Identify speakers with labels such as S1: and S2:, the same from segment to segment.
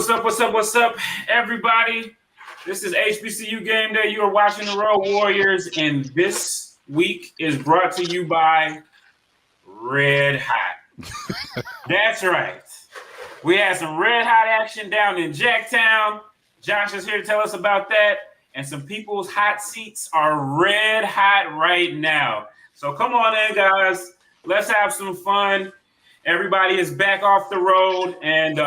S1: What's up, everybody? This is HBCU Game Day. You are watching the Road Warriors, and this week is brought to you by Red Hot. That's right. We had some red hot action down in Jacktown. Josh is here to tell us about that, and some people's hot seats are red hot right now. So come on in, guys. Let's have some fun. Everybody is back off the road, and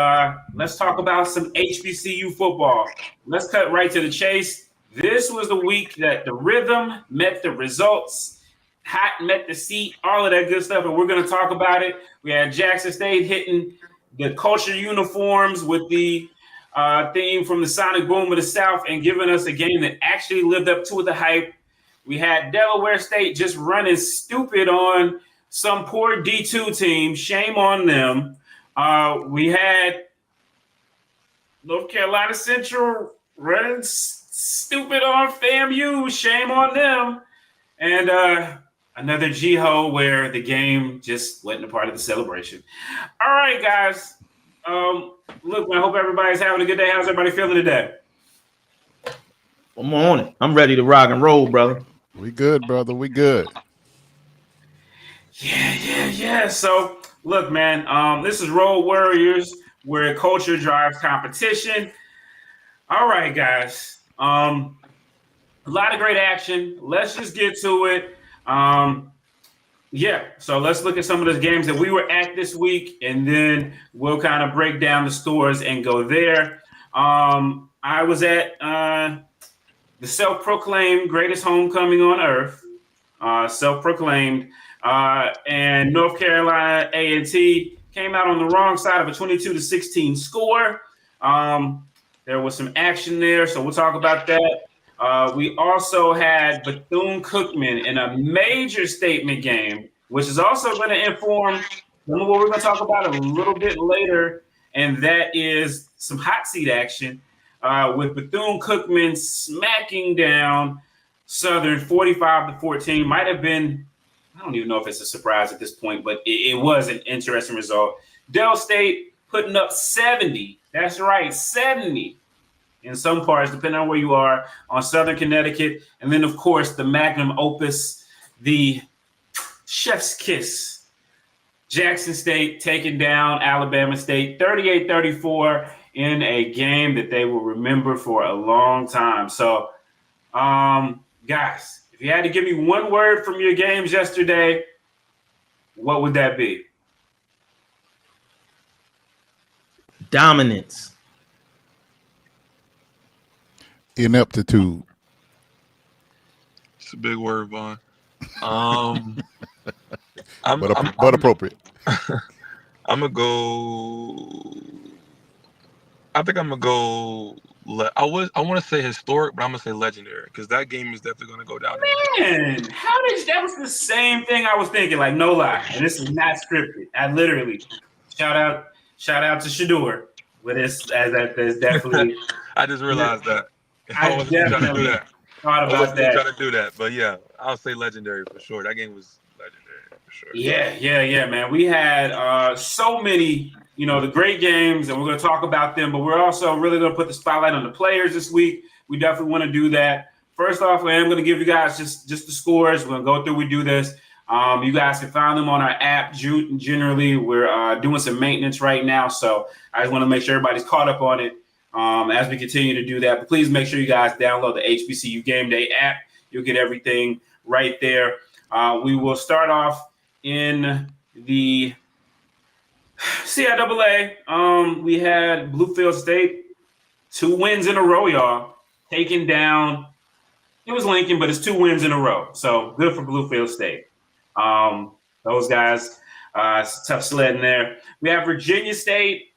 S1: let's talk about some HBCU football. Let's cut right to the chase. This was the week that the rhythm met the results, hot met the seat, all of that good stuff, and we're going to talk about it. We had Jackson State hitting the culture uniforms with the theme from the Sonic Boom of the South and giving us a game that actually lived up to the hype. We had Delaware State just running stupid on some poor D2 team. Shame on them. We had North Carolina Central running stupid on FAMU. Shame on them. And another G-Ho where the game just wasn't a part of the celebration. All right, guys. Look, I hope everybody's having a good day. How's everybody feeling today?
S2: I'm on it. I'm ready to rock and roll, brother.
S3: We good, brother. We good.
S1: Yeah. So, look, man, this is Road Warriors, where culture drives competition. All right, guys. A lot of great action. Let's just get to it. So let's look at some of the games that we were at this week, and then we'll kind of break down the scores and go there. I was at the self-proclaimed greatest homecoming on earth, self-proclaimed. And North Carolina A&T came out on the wrong side of a 22-16 score. There was some action there, so we'll talk about that. We also had Bethune-Cookman in a major statement game, which is also going to inform some of what we're going to talk about a little bit later, and that is some hot seat action with Bethune-Cookman smacking down Southern 45-14. Might have been, I don't even know if it's a surprise at this point, but it was an interesting result. Del State putting up 70. That's right, 70 in some parts, depending on where you are, on Southern Connecticut. And then, of course, the magnum opus, the chef's kiss. Jackson State taking down Alabama State 38-34 in a game that they will remember for a long time. So, guys, if you had to give me one word from your games yesterday, what would that be?
S2: Dominance.
S3: Ineptitude.
S4: It's a big word, Vaughn.
S3: But appropriate.
S4: I'm gonna go. I think I'm gonna go. I want to say historic, but I'm gonna say legendary because that game is definitely gonna go down.
S1: Man, that was the same thing I was thinking. Like, no lie, and this is not scripted. I literally shout out to Shador with this as that is definitely.
S4: I just realized that.
S1: I wasn't trying to do that. Thought about that.
S4: Trying to do that, but yeah, I'll say legendary for sure. That game was legendary for sure.
S1: Yeah, man. We had so many, the great games, and we're going to talk about them, but we're also really going to put the spotlight on the players this week. We definitely want to do that. First off, I'm going to give you guys just the scores. We're going to go through, we do this. You guys can find them on our app. Generally, we're doing some maintenance right now, so I just want to make sure everybody's caught up on it as we continue to do that. But please make sure you guys download the HBCU Game Day app. You'll get everything right there. We will start off in the CIAA. We had Bluefield State, 2 wins in a row, y'all, taking down. It was Lincoln, but it's 2 wins in a row. So good for Bluefield State. Those guys, tough sledding there. We have Virginia State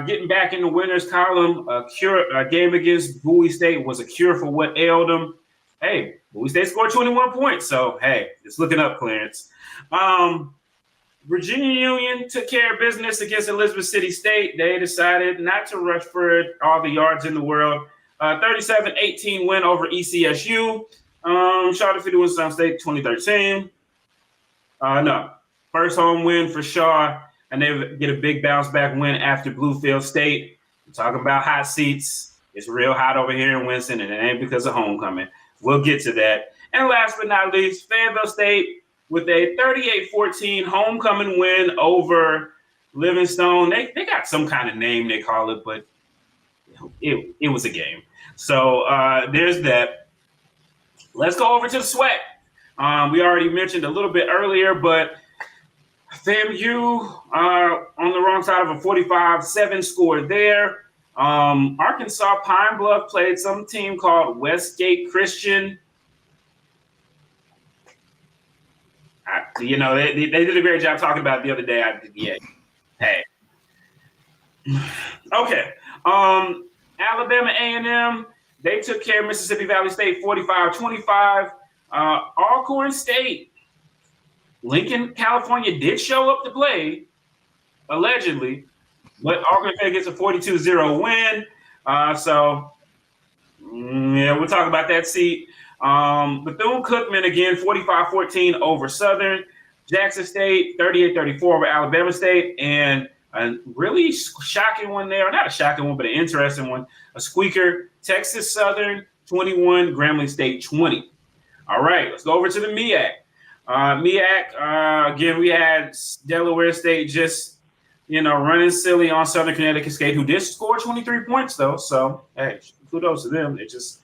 S1: getting back in the winners column. A game against Bowie State was a cure for what ailed them. Hey, Bowie State scored 21 points. So, hey, it's looking up, Clarence. Virginia Union took care of business against Elizabeth City State. They decided not to rush for all the yards in the world. 37-18 win over ECSU. Shaw defeated Winston State 2013. First home win for Shaw, and they get a big bounce back win after Bluefield State We're talking about hot seats. It's real hot over here in Winston, and it ain't because of homecoming. We'll get to that. And last but not least, Fayetteville State with a 38-14 homecoming win over Livingstone. They got some kind of name they call it, but it was a game. So there's that. Let's go over to the SWAC. We already mentioned a little bit earlier, but FAMU on the wrong side of a 45-7 score there. Arkansas Pine Bluff played some team called Westgate Christian. They did a great job talking about it the other day. Hey. Okay. Alabama A&M, they took care of Mississippi Valley State 45-25. Alcorn State, Lincoln, California did show up to play, allegedly, but Alcorn State gets a 42-0 win. We'll talk about that seat. Bethune-Cookman again, 45-14 over Southern. Jackson State, 38-34 over Alabama State. And a really shocking one there. Not a shocking one, but an interesting one. A squeaker, Texas Southern, 21, Grambling State, 20. All right, let's go over to the MEAC. Again, we had Delaware State just, running silly on Southern Connecticut State, who did score 23 points, though. So, hey, kudos to them. They just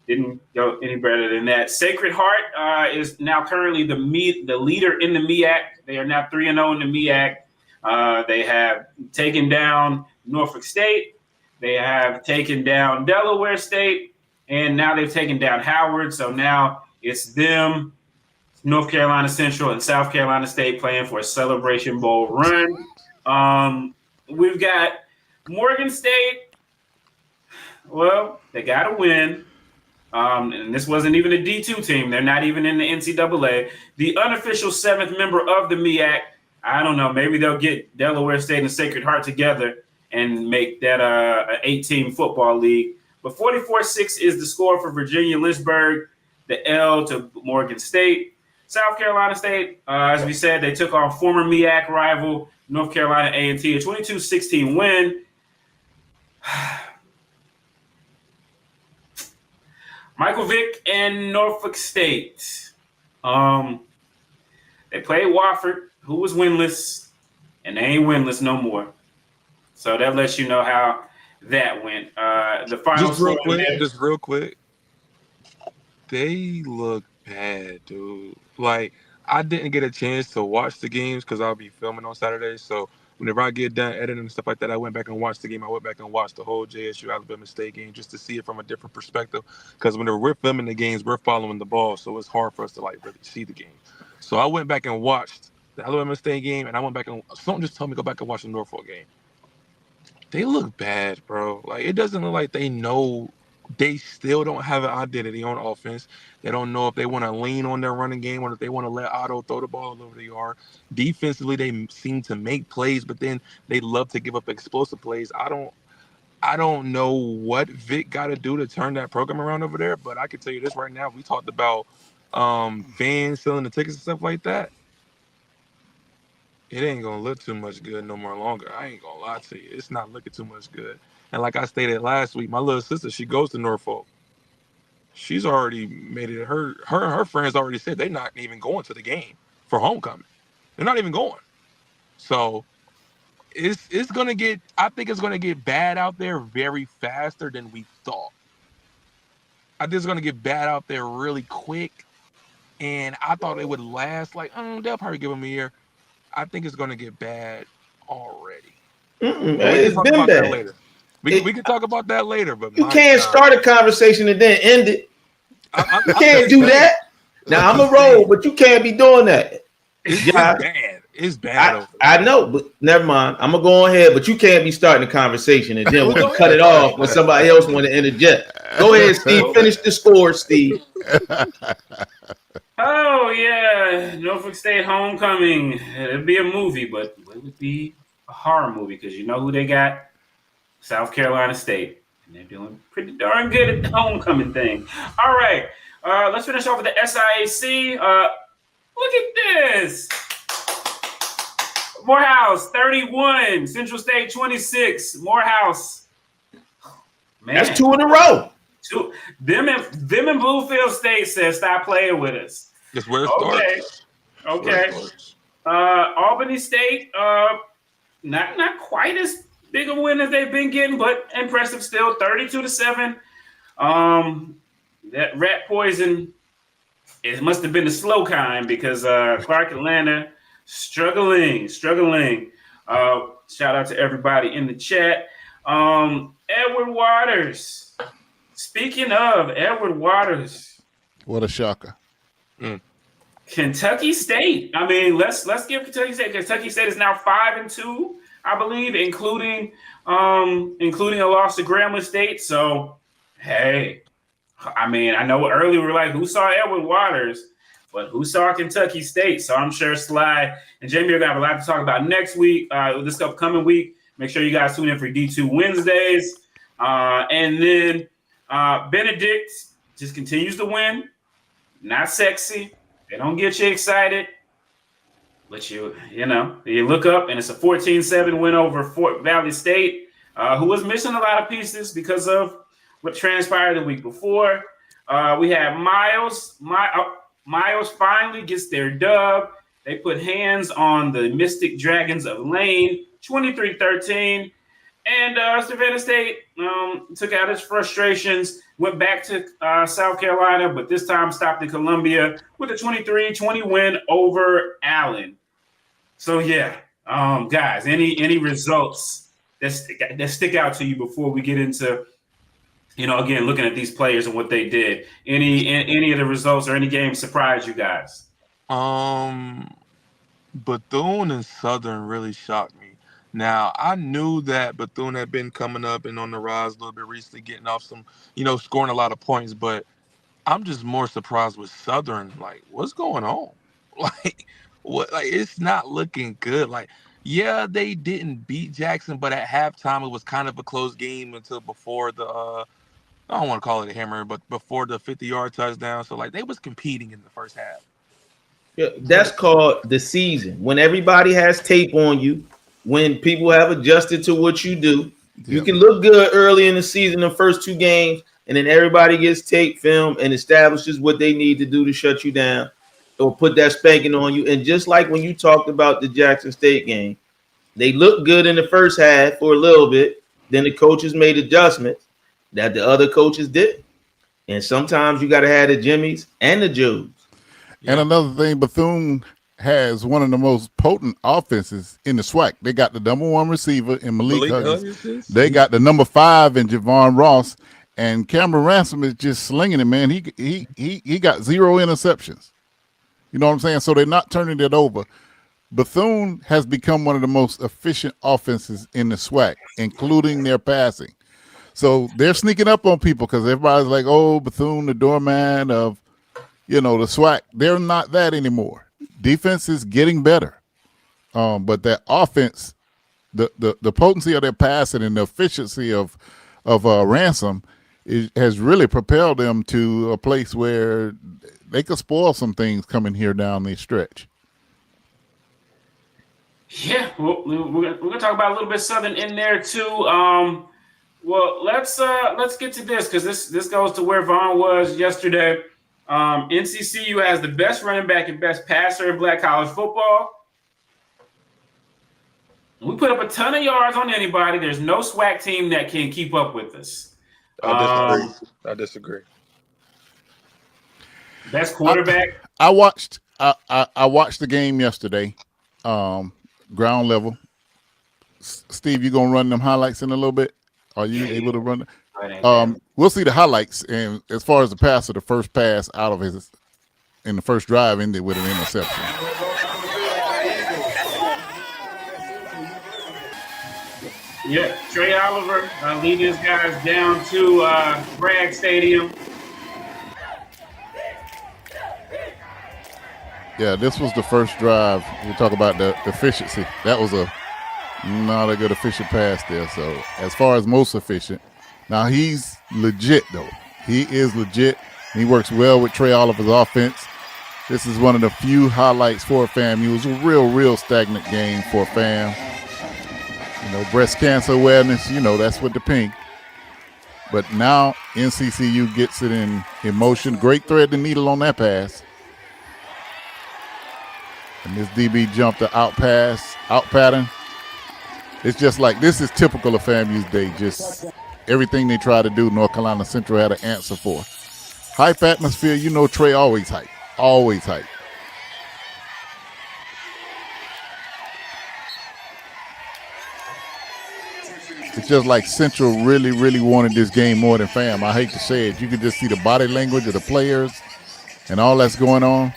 S1: didn't go any better than that. Sacred Heart is now currently the leader in the MEAC. They are now 3-0 in the MEAC. They have taken down Norfolk State. They have taken down Delaware State. And now they've taken down Howard. So now it's them, North Carolina Central, and South Carolina State playing for a Celebration Bowl run. We've got Morgan State. Well, they got a win. And this wasn't even a D2 team. They're not even in the NCAA. The unofficial 7th member of the MEAC, I don't know, maybe they'll get Delaware State and Sacred Heart together and make that an 8-team football league. But 44-6 is the score for Virginia Lynchburg, the L to Morgan State. South Carolina State, as we said, they took on former MEAC rival North Carolina A&T, a 22-16 win. Michael Vick and Norfolk State. They played Wofford, who was winless, and they ain't winless no more. So that lets you know how that went. The final
S4: just real quick. They look bad, dude. Like, I didn't get a chance to watch the games because I'll be filming on Saturday. So whenever I get done editing and stuff like that, I went back and watched the game. I went back and watched the whole JSU Alabama State game just to see it from a different perspective. Because whenever we're filming the games, we're following the ball, so it's hard for us to really see the game. So I went back and watched the Alabama State game, and I went back and something just told me to go back and watch the Norfolk game. They look bad, bro. Like, it doesn't look like they know. They still don't have an identity on offense. They don't know if they want to lean on their running game or if they want to let Otto throw the ball all over the yard. Defensively, they seem to make plays, but then they love to give up explosive plays. I don't know what Vic got to do to turn that program around over there, but I can tell you this right now. We talked about fans selling the tickets and stuff like that. It ain't gonna look too much good no more longer. I ain't gonna lie to you. It's not looking too much good. And like I stated last week, my little sister, she goes to Norfolk. She's already made it. Her friends already said they're not even going to the game for homecoming. They're not even going. So it's gonna get. I think it's gonna get bad out there very faster than we thought. I think it's gonna get bad out there really quick. And I thought it would last like they'll probably give them a year. I think it's gonna get bad already.
S2: It's been bad.
S4: Later. We can talk about that later, but
S2: you can't start a conversation and then end it. You can't do that. Now I'm a roll, but you can't be doing that.
S4: It's bad. It's bad.
S2: I know, but never mind. I'm gonna go ahead, but you can't be starting a conversation and then we're gonna cut it off when somebody else want to interject. Go ahead, Steve. Finish the score, Steve.
S1: Oh yeah, Norfolk State homecoming. It'd be a movie, but it would be a horror movie because you know who they got? South Carolina State, and they're doing pretty darn good at the homecoming thing. All right, let's finish off with the SIAC. Look at this. Morehouse 31, Central State 26. Morehouse Man,
S2: That's 2 in a row.
S1: Them and Bluefield State said stop playing with us.
S4: That's where it starts.
S1: Okay. Albany State, not quite as big a win as they've been getting, but impressive still. 32-7. That rat poison, it must have been the slow kind because Clark Atlanta struggling. Shout out to everybody in the chat. Edward Waters. Speaking of Edward Waters,
S3: What a shocker.
S1: Kentucky State. I mean, let's give Kentucky State. Kentucky State is now 5-2, I believe, including a loss to Grambling State. So, hey, I mean, I know earlier we were like, who saw Edward Waters? But who saw Kentucky State? So I'm sure Sly and Jamie are going to have a lot to talk about next week, this upcoming week. Make sure you guys tune in for D2 Wednesdays. And then Benedict just continues to win. Not sexy. They don't get you excited. But you look up and it's a 14-7 win over Fort Valley State, who was missing a lot of pieces because of what transpired the week before. We have Miles. Miles finally gets their dub. They put hands on the Mystic Dragons of Lane, 23-13. And Savannah State took out its frustrations, went back to South Carolina, but this time stopped in Columbia with a 23-20 win over Allen. So, yeah, guys, any results that stick out to you before we get into, again, looking at these players and what they did? Any of the results or any games surprise you guys?
S4: Bethune and Southern really shocked me. Now, I knew that Bethune had been coming up and on the rise a little bit recently, getting off some, scoring a lot of points, but I'm just more surprised with Southern. Like, what's going on? It's not looking good. Like, yeah, they didn't beat Jackson, but at halftime, it was kind of a close game until before the, I don't want to call it a hammer, but before the 50-yard touchdown. So, they was competing in the first half.
S2: Yeah, that's called the season. When everybody has tape on you, when people have adjusted to what you do, you can look good early in the season, the first 2 games, and then everybody gets tape, film, and establishes what they need to do to shut you down or put that spanking on you. And just like when you talked about the Jackson State game, they looked good in the first half for a little bit. Then the coaches made adjustments that the other coaches did. And sometimes you got to have the Jimmies and the Joes.
S3: And another thing, Bethune has one of the most potent offenses in the SWAC. They got the number 1 receiver in Malik Huggins. They got the number 5 in Javon Ross, and Cameron Ransom is just slinging it, man. He got 0 interceptions. You know what I'm saying? So they're not turning it over. Bethune has become one of the most efficient offenses in the SWAC, including their passing. So they're sneaking up on people because everybody's like, oh, Bethune, the doorman of, the SWAC. They're not that anymore. Defense is getting better, but that offense, the potency of their passing and the efficiency of Ransom has really propelled them to a place where they could spoil some things coming here down the stretch.
S1: Yeah, we're gonna talk about a little bit Southern in there too. Well, let's get to this because this goes to where Vaughn was yesterday. NCCU has the best running back and best passer in Black college football. We put up a ton of yards on anybody. There's no SWAC team that can keep up with us.
S4: I disagree.
S1: Best quarterback.
S3: I watched the game yesterday, ground level. Steve, you gonna run them highlights in a little bit? Are you able to run? We'll see the highlights. And as far as the passer, the first pass out of in the first drive ended with an interception.
S1: Yeah, Trey Oliver leading his guys down to Bragg Stadium.
S3: Yeah, this was the first drive. We talk about the efficiency. That was not a good efficient pass there. So as far as most efficient, now he's legit though. He is legit. He works well with Trey Oliver's offense. This is one of the few highlights for FAMU. It was a real stagnant game for FAM. Breast cancer awareness, that's what the pink. But now NCCU gets it in motion. Great thread the needle on that pass. And this DB jumped the out pattern. It's just like, this is typical of FAMU's day. Just everything they try to do, North Carolina Central had an answer for. Hype atmosphere, you know Trey always hype. Always hype. It's just like Central really, really wanted this game more than FAM. I hate to say it. You could just see the body language of the players and all that's going on.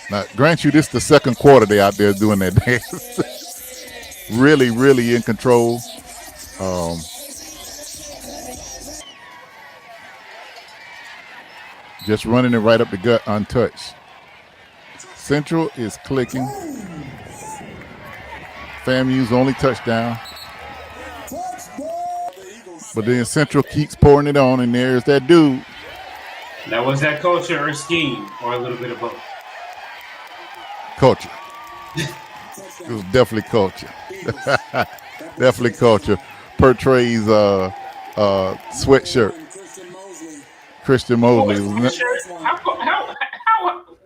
S3: Now, grant you, this is the second quarter they out there doing that dance. Really, really in control. Just running it right up the gut untouched. Central is clicking. FAMU's only touchdown. But then Central keeps pouring it on, and there's that dude.
S1: Now, was that culture or scheme, or a little bit of both?
S3: Culture. It was definitely culture. Definitely culture. Per Trey's sweatshirt. Christian Mosley.
S1: What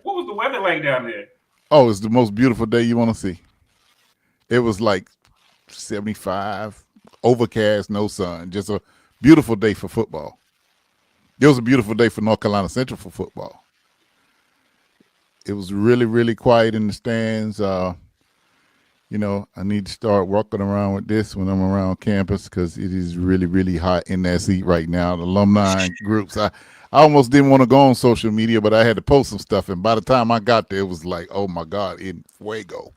S1: was the weather like down there?
S3: Oh, it's the most beautiful day you want to see. It was like 75, overcast, no sun. Just a beautiful day for football. It was a beautiful day for North Carolina Central for football. It was really, really quiet in the stands. You know, I need to start walking around with this when I'm around campus because it is really, really hot in that seat right now. The alumni groups. I almost didn't want to go on social media, but I had to post some stuff. And by the time I got there, it was like, oh, my God, in fuego.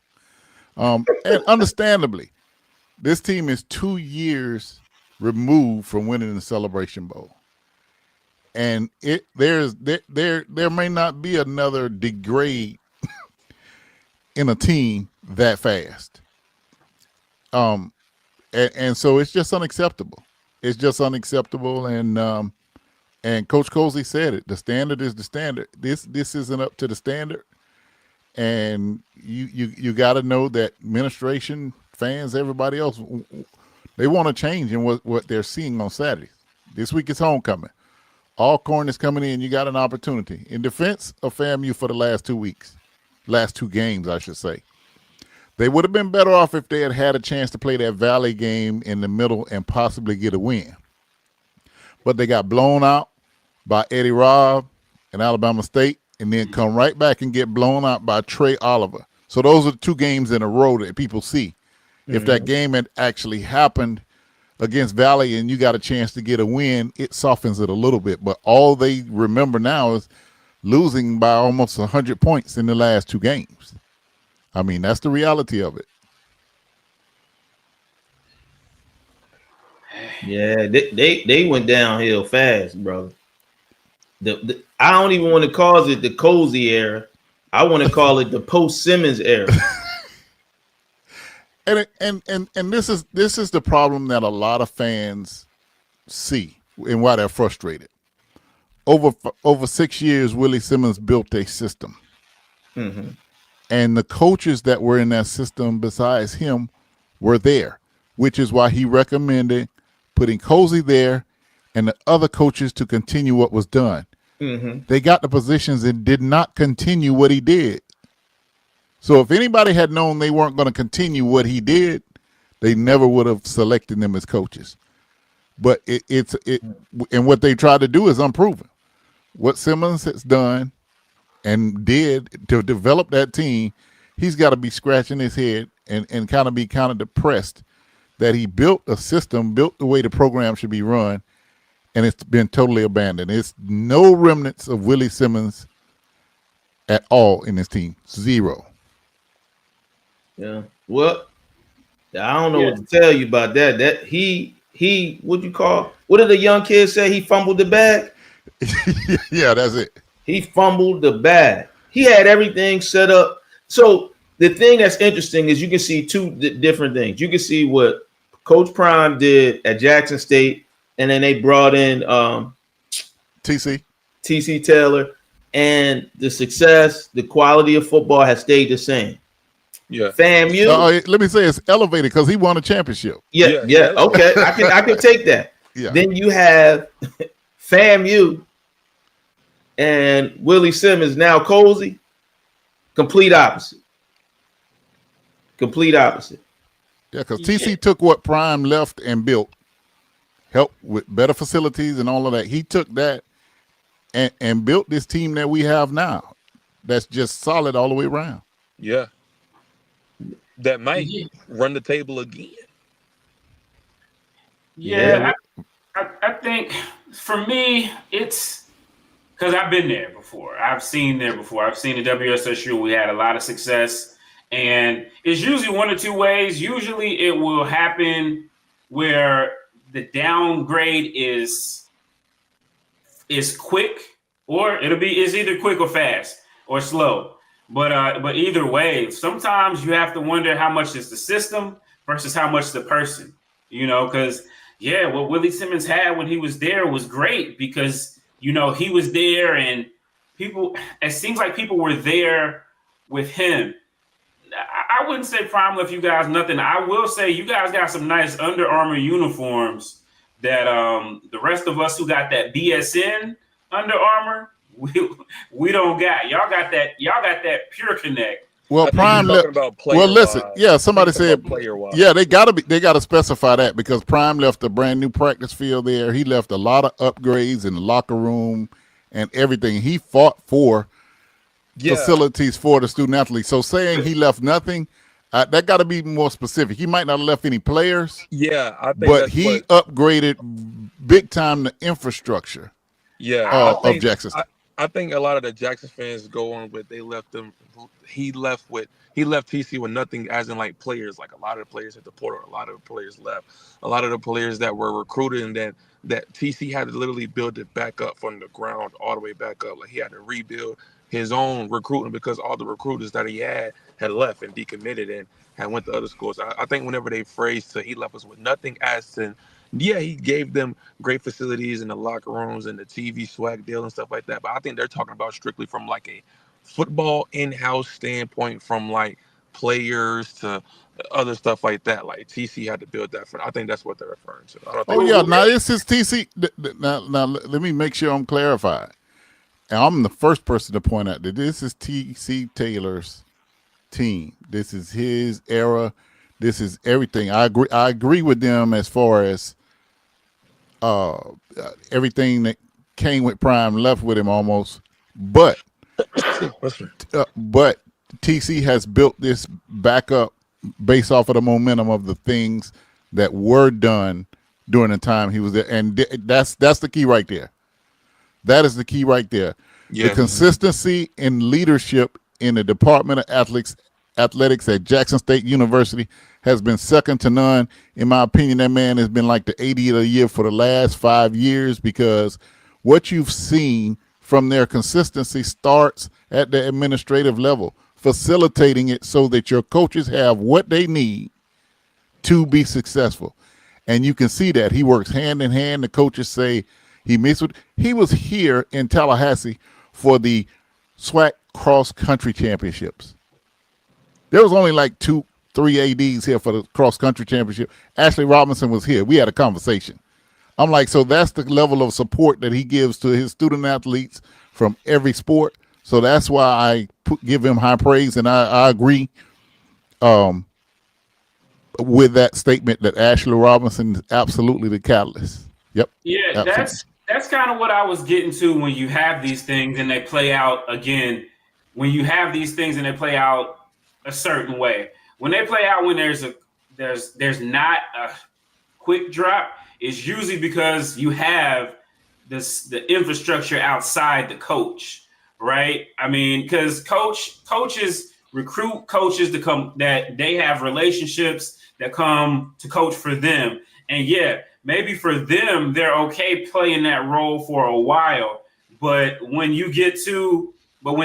S3: And understandably, this team is 2 years removed from winning the Celebration Bowl. And there may not be another degrade in a team that fast. And so it's just unacceptable. It's just unacceptable. And Coach Colsey said it. The standard is the standard. This isn't up to the standard. And you got to know that administration, fans, everybody else, they want to change in what they're seeing on Saturdays. This week is homecoming. Alcorn is coming in. You got an opportunity. In defense of FAMU for the last 2 weeks, last two games, I should say. They would have been better off if they had had a chance to play that Valley game in the middle and possibly get a win. But they got blown out by Eddie Robb and Alabama State, and then come right back and get blown out by Trey Oliver. So those are the two games in a row that people see. Mm-hmm. If that game had actually happened against Valley and you got a chance to get a win, it softens it a little bit. But all they remember now is losing by almost 100 points in the last two games. I mean, that's the reality of it.
S2: Yeah, they went downhill fast, brother. I don't even want to call it the Cozy era. I want to call it the post-Simmons era.
S3: And this is the problem that a lot of fans see and why they're frustrated. Over 6 years, Willie Simmons built a system. Mm-hmm. And the coaches that were in that system besides him were there, which is why he recommended putting Cozy there and the other coaches to continue what was done. Mm-hmm. They got the positions and did not continue what he did. So if anybody had known they weren't going to continue what he did, they never would have selected them as coaches. But and what they tried to do is unproven. What Simmons has done and did to develop that team, he's got to be scratching his head and kind of depressed that he built a system, built the way the program should be run, and it's been totally abandoned. It's no remnants of Willie Simmons at all in this team. Zero.
S2: Yeah. Well, I don't know what to tell you about that. That he what did the young kid say? He fumbled the bag?
S3: Yeah, that's it.
S2: He fumbled the bag. He had everything set up. So the thing that's interesting is you can see two different things. You can see what Coach Prime did at Jackson State, and then they brought in TC Taylor, and the success, the quality of football has stayed the same.
S4: Yeah.
S2: FAMU.
S3: Let me say it's elevated because he won a championship.
S2: Yeah. Okay, I can take that.
S3: Yeah.
S2: Then you have FAMU and Willie Simmons, now Cozy. Complete opposite. Yeah,
S3: because TC took what Prime left and built, helped with better facilities and all of that. He took that and built this team that we have now. That's just solid all the way around.
S4: Yeah. That might run the table again.
S1: Yeah. I think for me, it's because I've been there before. I've seen the WSSU. We had a lot of success. And it's usually one or two ways. Usually it will happen where the downgrade is quick, or it's either quick or fast or slow. But either way, sometimes you have to wonder how much is the system versus how much the person, because what Willie Simmons had when he was there was great because, he was there and it seems like people were there with him. I wouldn't say Prime left you guys nothing. I will say you guys got some nice Under Armour uniforms that the rest of us who got that BSN Under Armour, we don't got. Y'all got that Pure Connect.
S3: Well, Prime left. Well, listen. Yeah, somebody said. Yeah, they gotta specify that because Prime left a brand new practice field there. He left a lot of upgrades in the locker room and everything. He fought for facilities for the student athletes. So saying he left nothing, that got to be more specific. He might not have left any players.
S4: Yeah, I think
S3: but he upgraded big time the infrastructure.
S4: Yeah,
S3: of Jackson.
S4: I think a lot of the Jackson fans go on with they left them. He left TC with nothing, as in like players. Like a lot of the players hit the portal. A lot of the players left. A lot of the players that were recruited and that TC had to literally build it back up from the ground all the way back up. Like he had to rebuild his own recruiting because all the recruiters that he had left and decommitted and had went to other schools. I think whenever they phrased he left us with nothing, as in, he gave them great facilities in the locker rooms and the TV SWAC deal and stuff like that. But I think they're talking about strictly from like a football in-house standpoint, from like players to other stuff like that. Like TC had to build that for. I think that's what they're referring to.
S3: Now this is TC. Now let me make sure I'm clarified. And I'm the first person to point out that this is T.C. Taylor's team. This is his era. This is everything. I agree with them as far as everything that came with Prime left with him almost. But T.C. has built this back up based off of the momentum of the things that were done during the time he was there. And that's the key right there. That is the key right there. Yeah. The consistency in leadership in the Department of Athletics at Jackson State University has been second to none. In my opinion, that man has been like the 80th of the year for the last 5 years, because what you've seen from their consistency starts at the administrative level, facilitating it so that your coaches have what they need to be successful. And you can see that he works hand in hand. The coaches say he was here in Tallahassee for the SWAC cross country championships. There was only like 2-3 ADs here for the cross country championship. Ashley Robinson was here. We had a conversation. I'm like, so that's the level of support that he gives to his student athletes from every sport. So that's why I give him high praise, and I agree with that statement that Ashley Robinson is absolutely the catalyst. Yep.
S1: Yeah, absolutely. That's kind of what I was getting to when you have these things and they play out again. When you have these things and they play out a certain way, when they play out when there's not a quick drop, it's usually because you have the infrastructure outside the coach, right? I mean, because coaches recruit coaches to come, that they have relationships that come to coach for them. And yeah, maybe for them, they're okay playing that role for a while. But when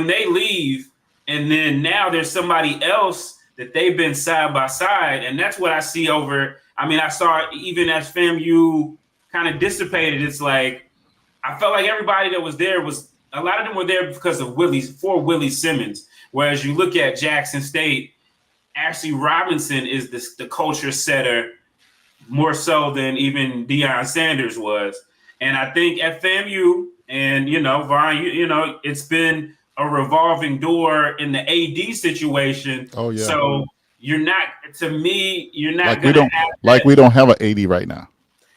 S1: they leave, and then now there's somebody else that they've been side by side. And that's what I see I saw even as FAMU kind of dissipated. It's like, I felt like everybody that was there a lot of them were there because of Willie Simmons. Whereas you look at Jackson State, Ashley Robinson is the culture setter more so than even Deion Sanders was. And I think at FAMU and, Vaughn, it's been a revolving door in the AD situation.
S3: Oh, yeah.
S1: So you're not we
S3: don't have an AD right now.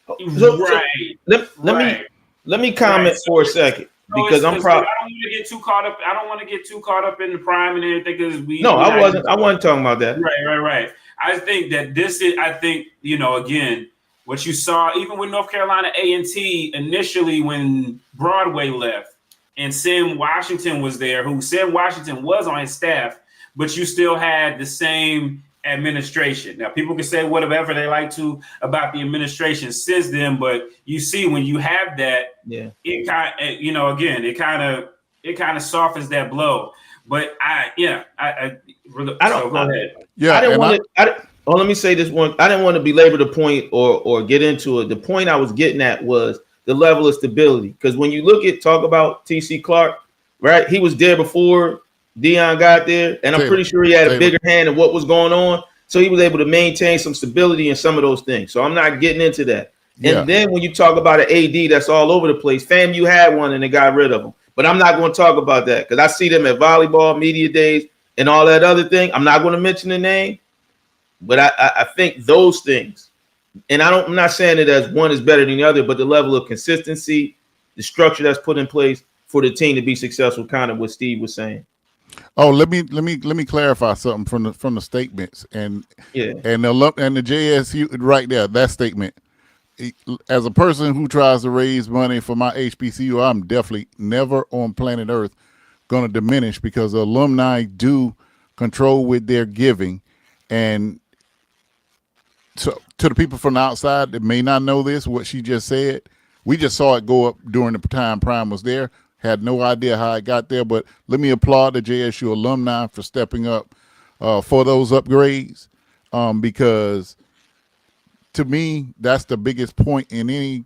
S1: Right.
S2: Let me comment for a second because I'm probably.
S1: I don't want to get too caught up. I don't want to get too caught up in the prime and everything because
S2: I wasn't talking about that.
S1: Right. I think that this is. I think again, what you saw even with North Carolina A&T initially when Broadway left and Sam Washington was there, who Sam Washington was on his staff, but you still had the same administration. Now, people can say whatever they like to about the administration since then, but you see when you have that, it kind of softens that blow. But go ahead.
S2: Yeah, let me say this one. I didn't want to belabor the point or get into it. The point I was getting at was the level of stability. Because when you talk about TC Clark, right? He was there before Deion got there, and I'm pretty sure he had a bigger hand in what was going on. So he was able to maintain some stability in some of those things. So I'm not getting into that. Yeah. And then when you talk about an AD that's all over the place, FAMU had one and they got rid of him. But I'm not going to talk about that because I see them at volleyball, media days, and all that other thing. I'm not going to mention the name, but I think those things, and I'm not saying that as one is better than the other, but the level of consistency, the structure that's put in place for the team to be successful, kind of what Steve was saying.
S3: Oh, let me clarify something from the statements and the JSU right there. That statement. As a person who tries to raise money for my HBCU, I'm definitely never on planet Earth going to diminish because the alumni do control with their giving. And so to the people from the outside that may not know this, what she just said, we just saw it go up during the time Prime was there. Had no idea how it got there, but let me applaud the JSU alumni for stepping up for those upgrades because to me, that's the biggest point in any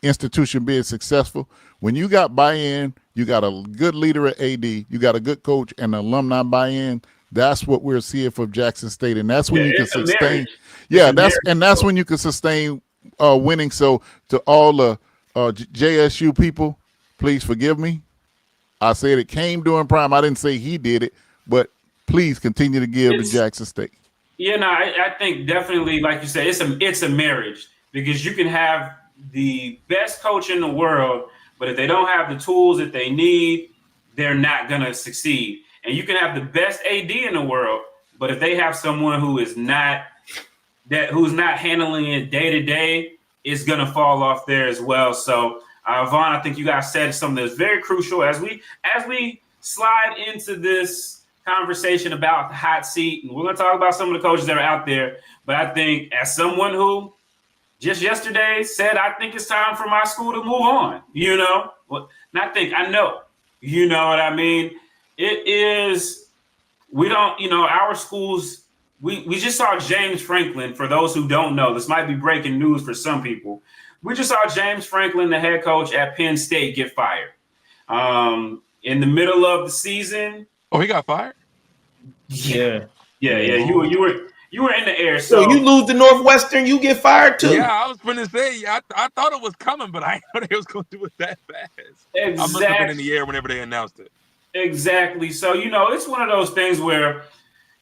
S3: institution being successful. When you got buy-in, you got a good leader at AD, you got a good coach and alumni buy-in. That's what we're seeing from Jackson State, and that's when you can sustain. That's when you can sustain winning. So to all the JSU people, please forgive me. I said it came during Prime. I didn't say he did it, but please continue to give to Jackson State.
S1: I think definitely, like you said, it's a marriage because you can have the best coach in the world, but if they don't have the tools that they need, they're not going to succeed. And you can have the best AD in the world, but if they have someone who's not handling it day to day, it's going to fall off there as well. So, Vaughn, I think you guys said something that's very crucial as we slide into this conversation about the hot seat, and we're going to talk about some of the coaches that are out there. But I think as someone who just yesterday said, I think it's time for my school to move on, I know, you know what I mean? It is, our schools, we just saw James Franklin. For those who don't know, this might be breaking news for some people. We just saw James Franklin, the head coach at Penn State, get fired in the middle of the season.
S4: Oh, he got fired?
S1: Yeah. You were in the air. So
S2: you lose to Northwestern, you get fired too.
S4: Yeah, I was going to say, I thought it was coming, but I didn't know they was going to do it that fast.
S1: Exactly.
S4: I must have been in the air whenever they announced it.
S1: Exactly. So, it's one of those things where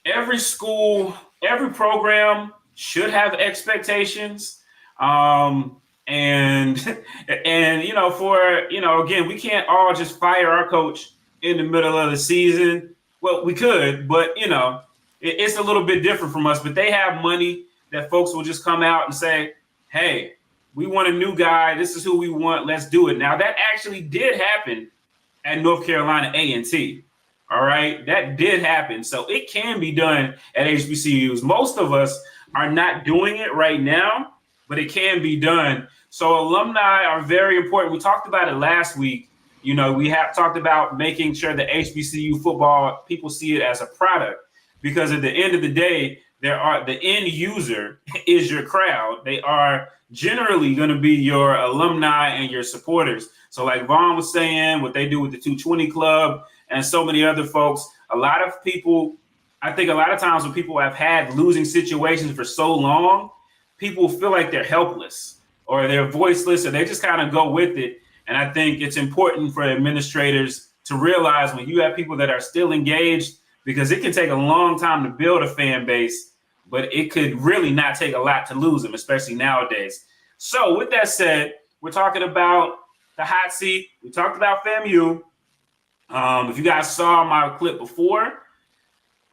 S1: every school, every program should have expectations. And again, we can't all just fire our coach in the middle of the season. Well, we could, but it's a little bit different from us. But they have money that folks will just come out and say, hey, we want a new guy. This is who we want. Let's do it. Now, that actually did happen at North Carolina A&T. All right. That did happen. So it can be done at HBCUs. Most of us are not doing it right now, but it can be done. So alumni are very important. We talked about it last week. We have talked about making sure that HBCU football, people see it as a product, because at the end of the day, the end user is your crowd. They are generally going to be your alumni and your supporters. So like Vaughn was saying, what they do with the 220 Club and so many other folks, a lot of people I think a lot of times when people have had losing situations for so long, people feel like they're helpless or they're voiceless, or they just kind of go with it. And I think it's important for administrators to realize when you have people that are still engaged, because it can take a long time to build a fan base, but it could really not take a lot to lose them, especially nowadays. So with that said, we're talking about the hot seat. We talked about FAMU. If you guys saw my clip before,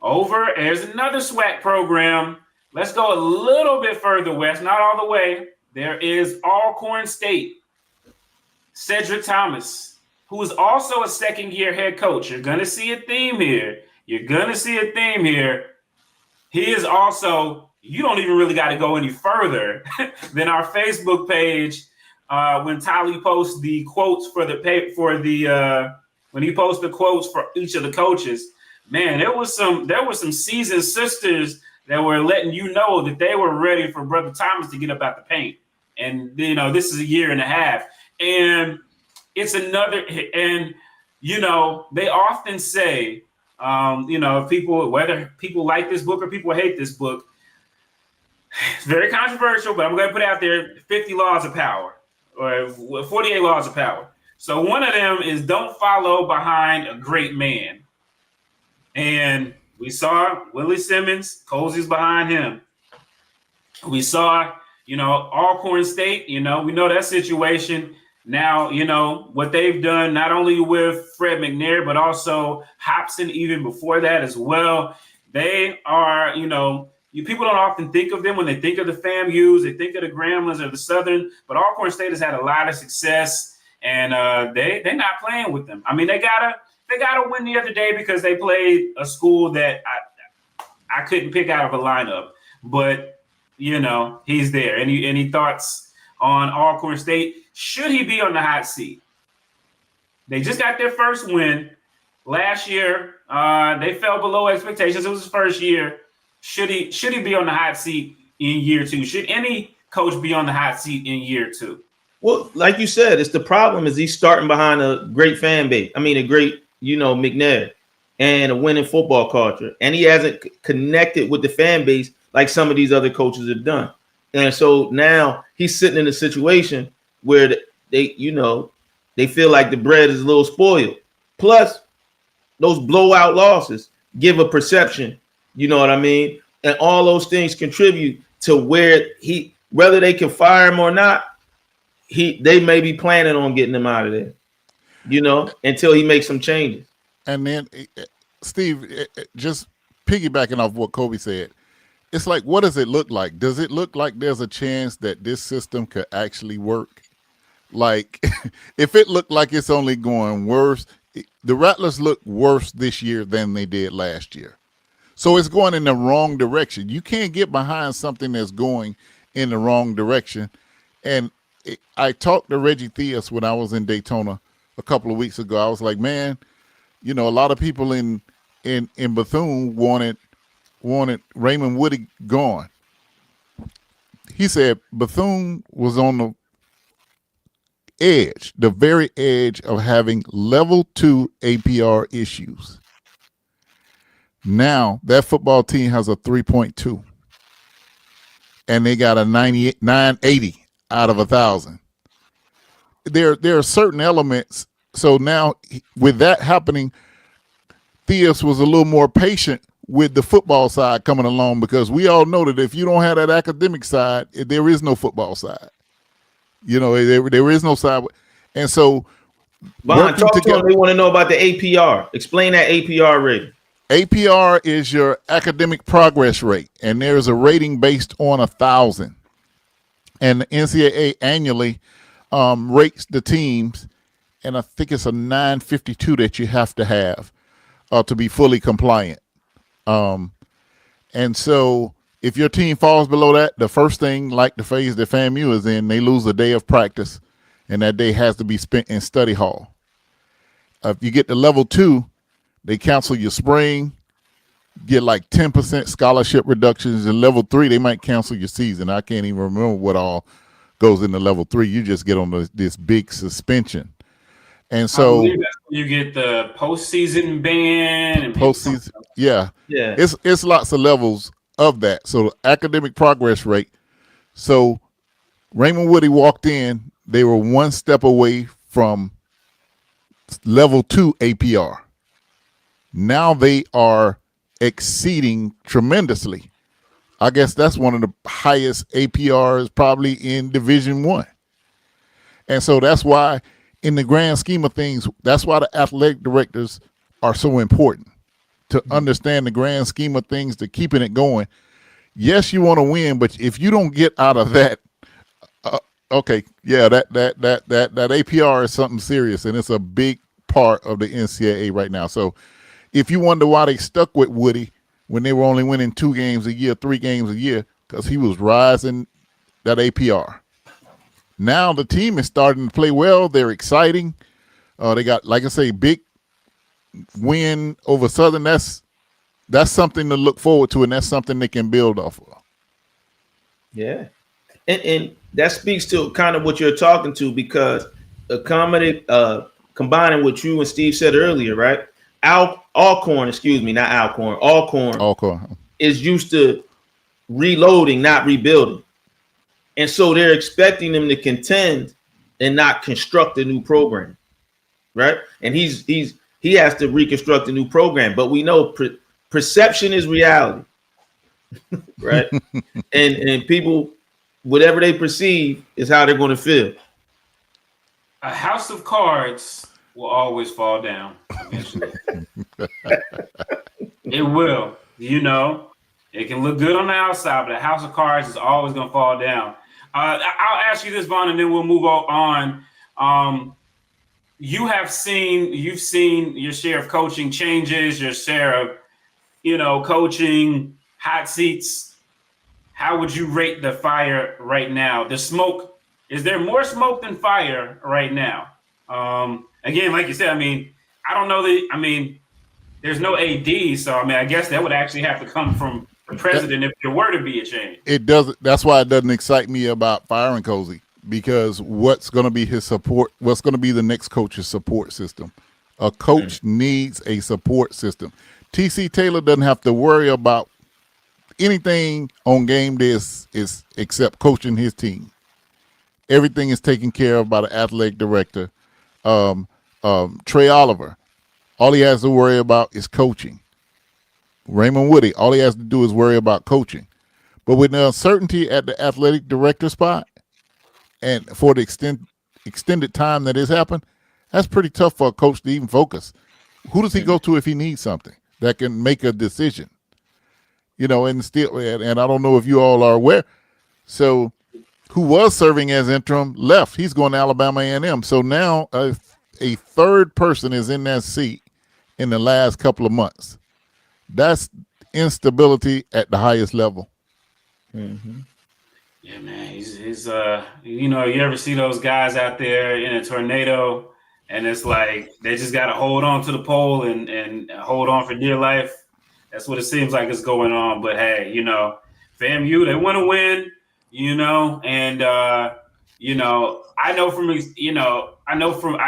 S1: there's another SWAC program. Let's go a little bit further west, not all the way. There is Alcorn State. Cedric Thomas, who is also a second-year head coach. You're going to see a theme here. He is also, you don't even really got to go any further than our Facebook page when Tally posts the quotes when he posts the quotes for each of the coaches. Man, there were some seasoned sisters that were letting you know that they were ready for Brother Thomas to get up out the paint. And, this is a year and a half. And it's another, and, they often say, whether people like this book or people hate this book, it's very controversial, but I'm going to put out there 50 laws of power or 48 laws of power. So one of them is don't follow behind a great man. And we saw Willie Simmons, Cozy's behind him. We saw, Alcorn State, we know that situation. Now, what they've done, not only with Fred McNair, but also Hobson, even before that as well. They are, people don't often think of them when they think of the FAMUs. They think of the Grambling or the Southern, but Alcorn State has had a lot of success, and they're not playing with them. I mean, they gotta win the other day because they played a school that I couldn't pick out of a lineup, but he's there. Any thoughts on Alcorn State? Should he be on the hot seat? They just got their first win last year. They fell below expectations. It was his first year. Should he be on the hot seat in year two? Should any coach be on the hot seat in year two?
S2: Well, like you said, it's the problem is he's starting behind a great fan base. I mean, a great, McNair and a winning football culture. And he hasn't connected with the fan base like some of these other coaches have done. And so now he's sitting in a situation where they feel like the bread is a little spoiled. Plus, those blowout losses give a perception, you know what I mean? And all those things contribute to where whether they can fire him or not, they may be planning on getting him out of there, until he makes some changes.
S3: And then, Steve, just piggybacking off what Kobe said, it's like, what does it look like? Does it look like there's a chance that this system could actually work? Like, if it looked like it's only going worse, the Rattlers look worse this year than they did last year. So it's going in the wrong direction. You can't get behind something that's going in the wrong direction. And I talked to Reggie Theus when I was in Daytona a couple of weeks ago. I was like, man, a lot of people in Bethune wanted Raymond Woody gone. He said Bethune was on the very edge of having level 2 APR issues. Now that football team has a 3.2 and they got a 980 out of 1,000. There are certain elements. So now with that happening, Theus was a little more patient with the football side coming along, because we all know that if you don't have that academic side, there is no football side. There is no side. And so
S2: Vaughn, talk to them. They want to know about the APR. Explain that APR rating.
S3: APR is your academic progress rate, and there is a rating based on 1,000. And the NCAA annually rates the teams, and I think it's a 952 that you have to have to be fully compliant. And so if your team falls below that, the first thing, like the phase that FAMU is in, they lose a day of practice, and that day has to be spent in study hall. If you get to level 2, they cancel your spring, get like 10% scholarship reductions. In level 3, they might cancel your season. I can't even remember what all goes into level 3. You just get on this big suspension. And so
S1: you get the postseason ban and
S3: postseason. Yeah. It's lots of levels of that. So the academic progress rate. So Raymond Woody walked in, they were one step away from level 2 APR. Now they are exceeding tremendously. I guess that's one of the highest APRs probably in Division I. And so that's why, in the grand scheme of things, that's why the athletic directors are so important, to understand the grand scheme of things, to keeping it going. Yes, you want to win, but if you don't get out of that, okay, yeah, that APR is something serious, and it's a big part of the NCAA right now. So if you wonder why they stuck with Woody when they were only winning 2 games a year, 3 games a year, because he was rising that APR. Now the team is starting to play well. They're exciting. They got, like I say, big win over Southern. That's something to look forward to, and that's something they can build off of.
S2: Yeah. And that speaks to kind of what you're talking to, because combining what you and Steve said earlier, right? Alcorn is used to reloading, not rebuilding. And so they're expecting them to contend and not construct a new program, right? And he has to reconstruct a new program. But we know perception is reality, right? and people, whatever they perceive is how they're going to feel.
S1: A house of cards will always fall down eventually. It will. You know, it can look good on the outside, but a house of cards is always going to fall down. I'll ask you this, Vaughn, and then we'll move on. You've seen your share of coaching changes, your share of, coaching hot seats. How would you rate the fire right now? The smoke, is there more smoke than fire right now? Again, like you said, I don't know there's no AD, so I guess that would actually have to come from the president if there were to be a change.
S3: It doesn't. That's why it doesn't excite me about firing Cozy, because what's going to be his support? What's going to be the next coach's support system? A coach needs a support system. TC Taylor doesn't have to worry about anything on game day is except coaching his team. Everything is taken care of by the athletic director. Trey Oliver, all he has to worry about is coaching. Raymond Woody, all he has to do is worry about coaching. But with the uncertainty at the athletic director spot, and for the extended time that has happened, that's pretty tough for a coach to even focus. Who does he go to if he needs something that can make a decision? And I don't know if you all are aware. So who was serving as interim left. He's going to Alabama A&M. So now a third person is in that seat in the last couple of months. That's instability at the highest level.
S2: Mm-hmm.
S1: Yeah, man. He's you ever see those guys out there in a tornado, and it's like they just got to hold on to the pole and hold on for dear life. That's what it seems like is going on. But hey, FAMU, they want to win, and I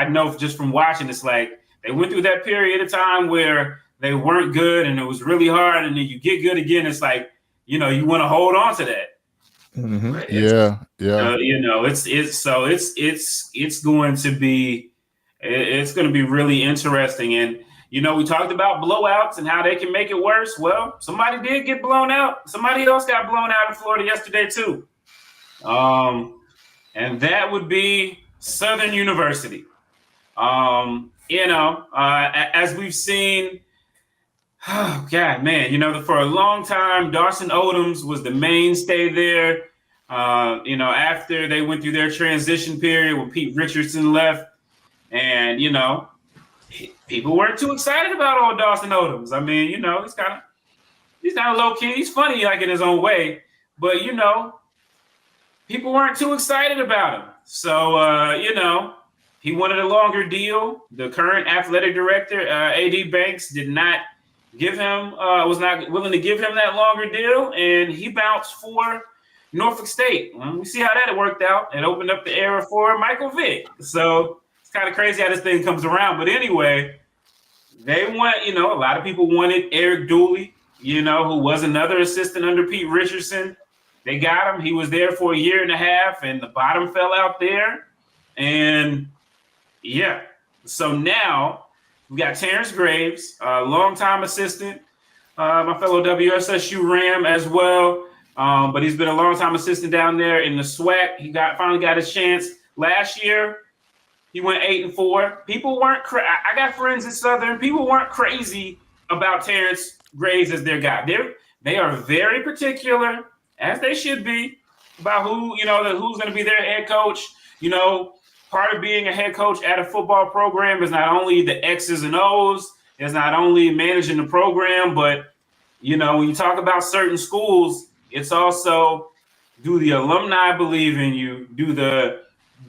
S1: know just from watching, it's like they went through that period of time where they weren't good and it was really hard, and then you get good again. It's like, you want to hold on to that.
S2: Mm-hmm.
S1: Right?
S3: Yeah.
S1: It's going to be really interesting. And, we talked about blowouts and how they can make it worse. Well, somebody did get blown out. Somebody else got blown out in Florida yesterday too. And that would be Southern University. As we've seen, oh God, man, for a long time, Dawson Odoms was the mainstay there. After they went through their transition period when Pete Richardson left, and, people weren't too excited about old Dawson Odoms. He's kind of low key. He's funny, like in his own way, but, people weren't too excited about him. So, he wanted a longer deal. The current athletic director, AD Banks, was not willing to give him that longer deal, and he bounced for Norfolk State. We see how that worked out. It opened up the era for Michael Vick. So it's kind of crazy how this thing comes around. But anyway, they want, a lot of people wanted Eric Dooley, who was another assistant under Pete Richardson. They got him. He was there for a year and a half, and the bottom fell out there. And yeah, so now we got Terrence Graves, a longtime assistant, my fellow WSSU Ram as well. But he's been a longtime assistant down there in the SWAC. He finally got his chance last year. He went 8-4. People weren't. I got friends in Southern. People weren't crazy about Terrence Graves as their guy. They are very particular, as they should be, about who's going to be their head coach. Part of being a head coach at a football program is not only the X's and O's, it's not only managing the program, but when you talk about certain schools, it's also, do the alumni believe in you?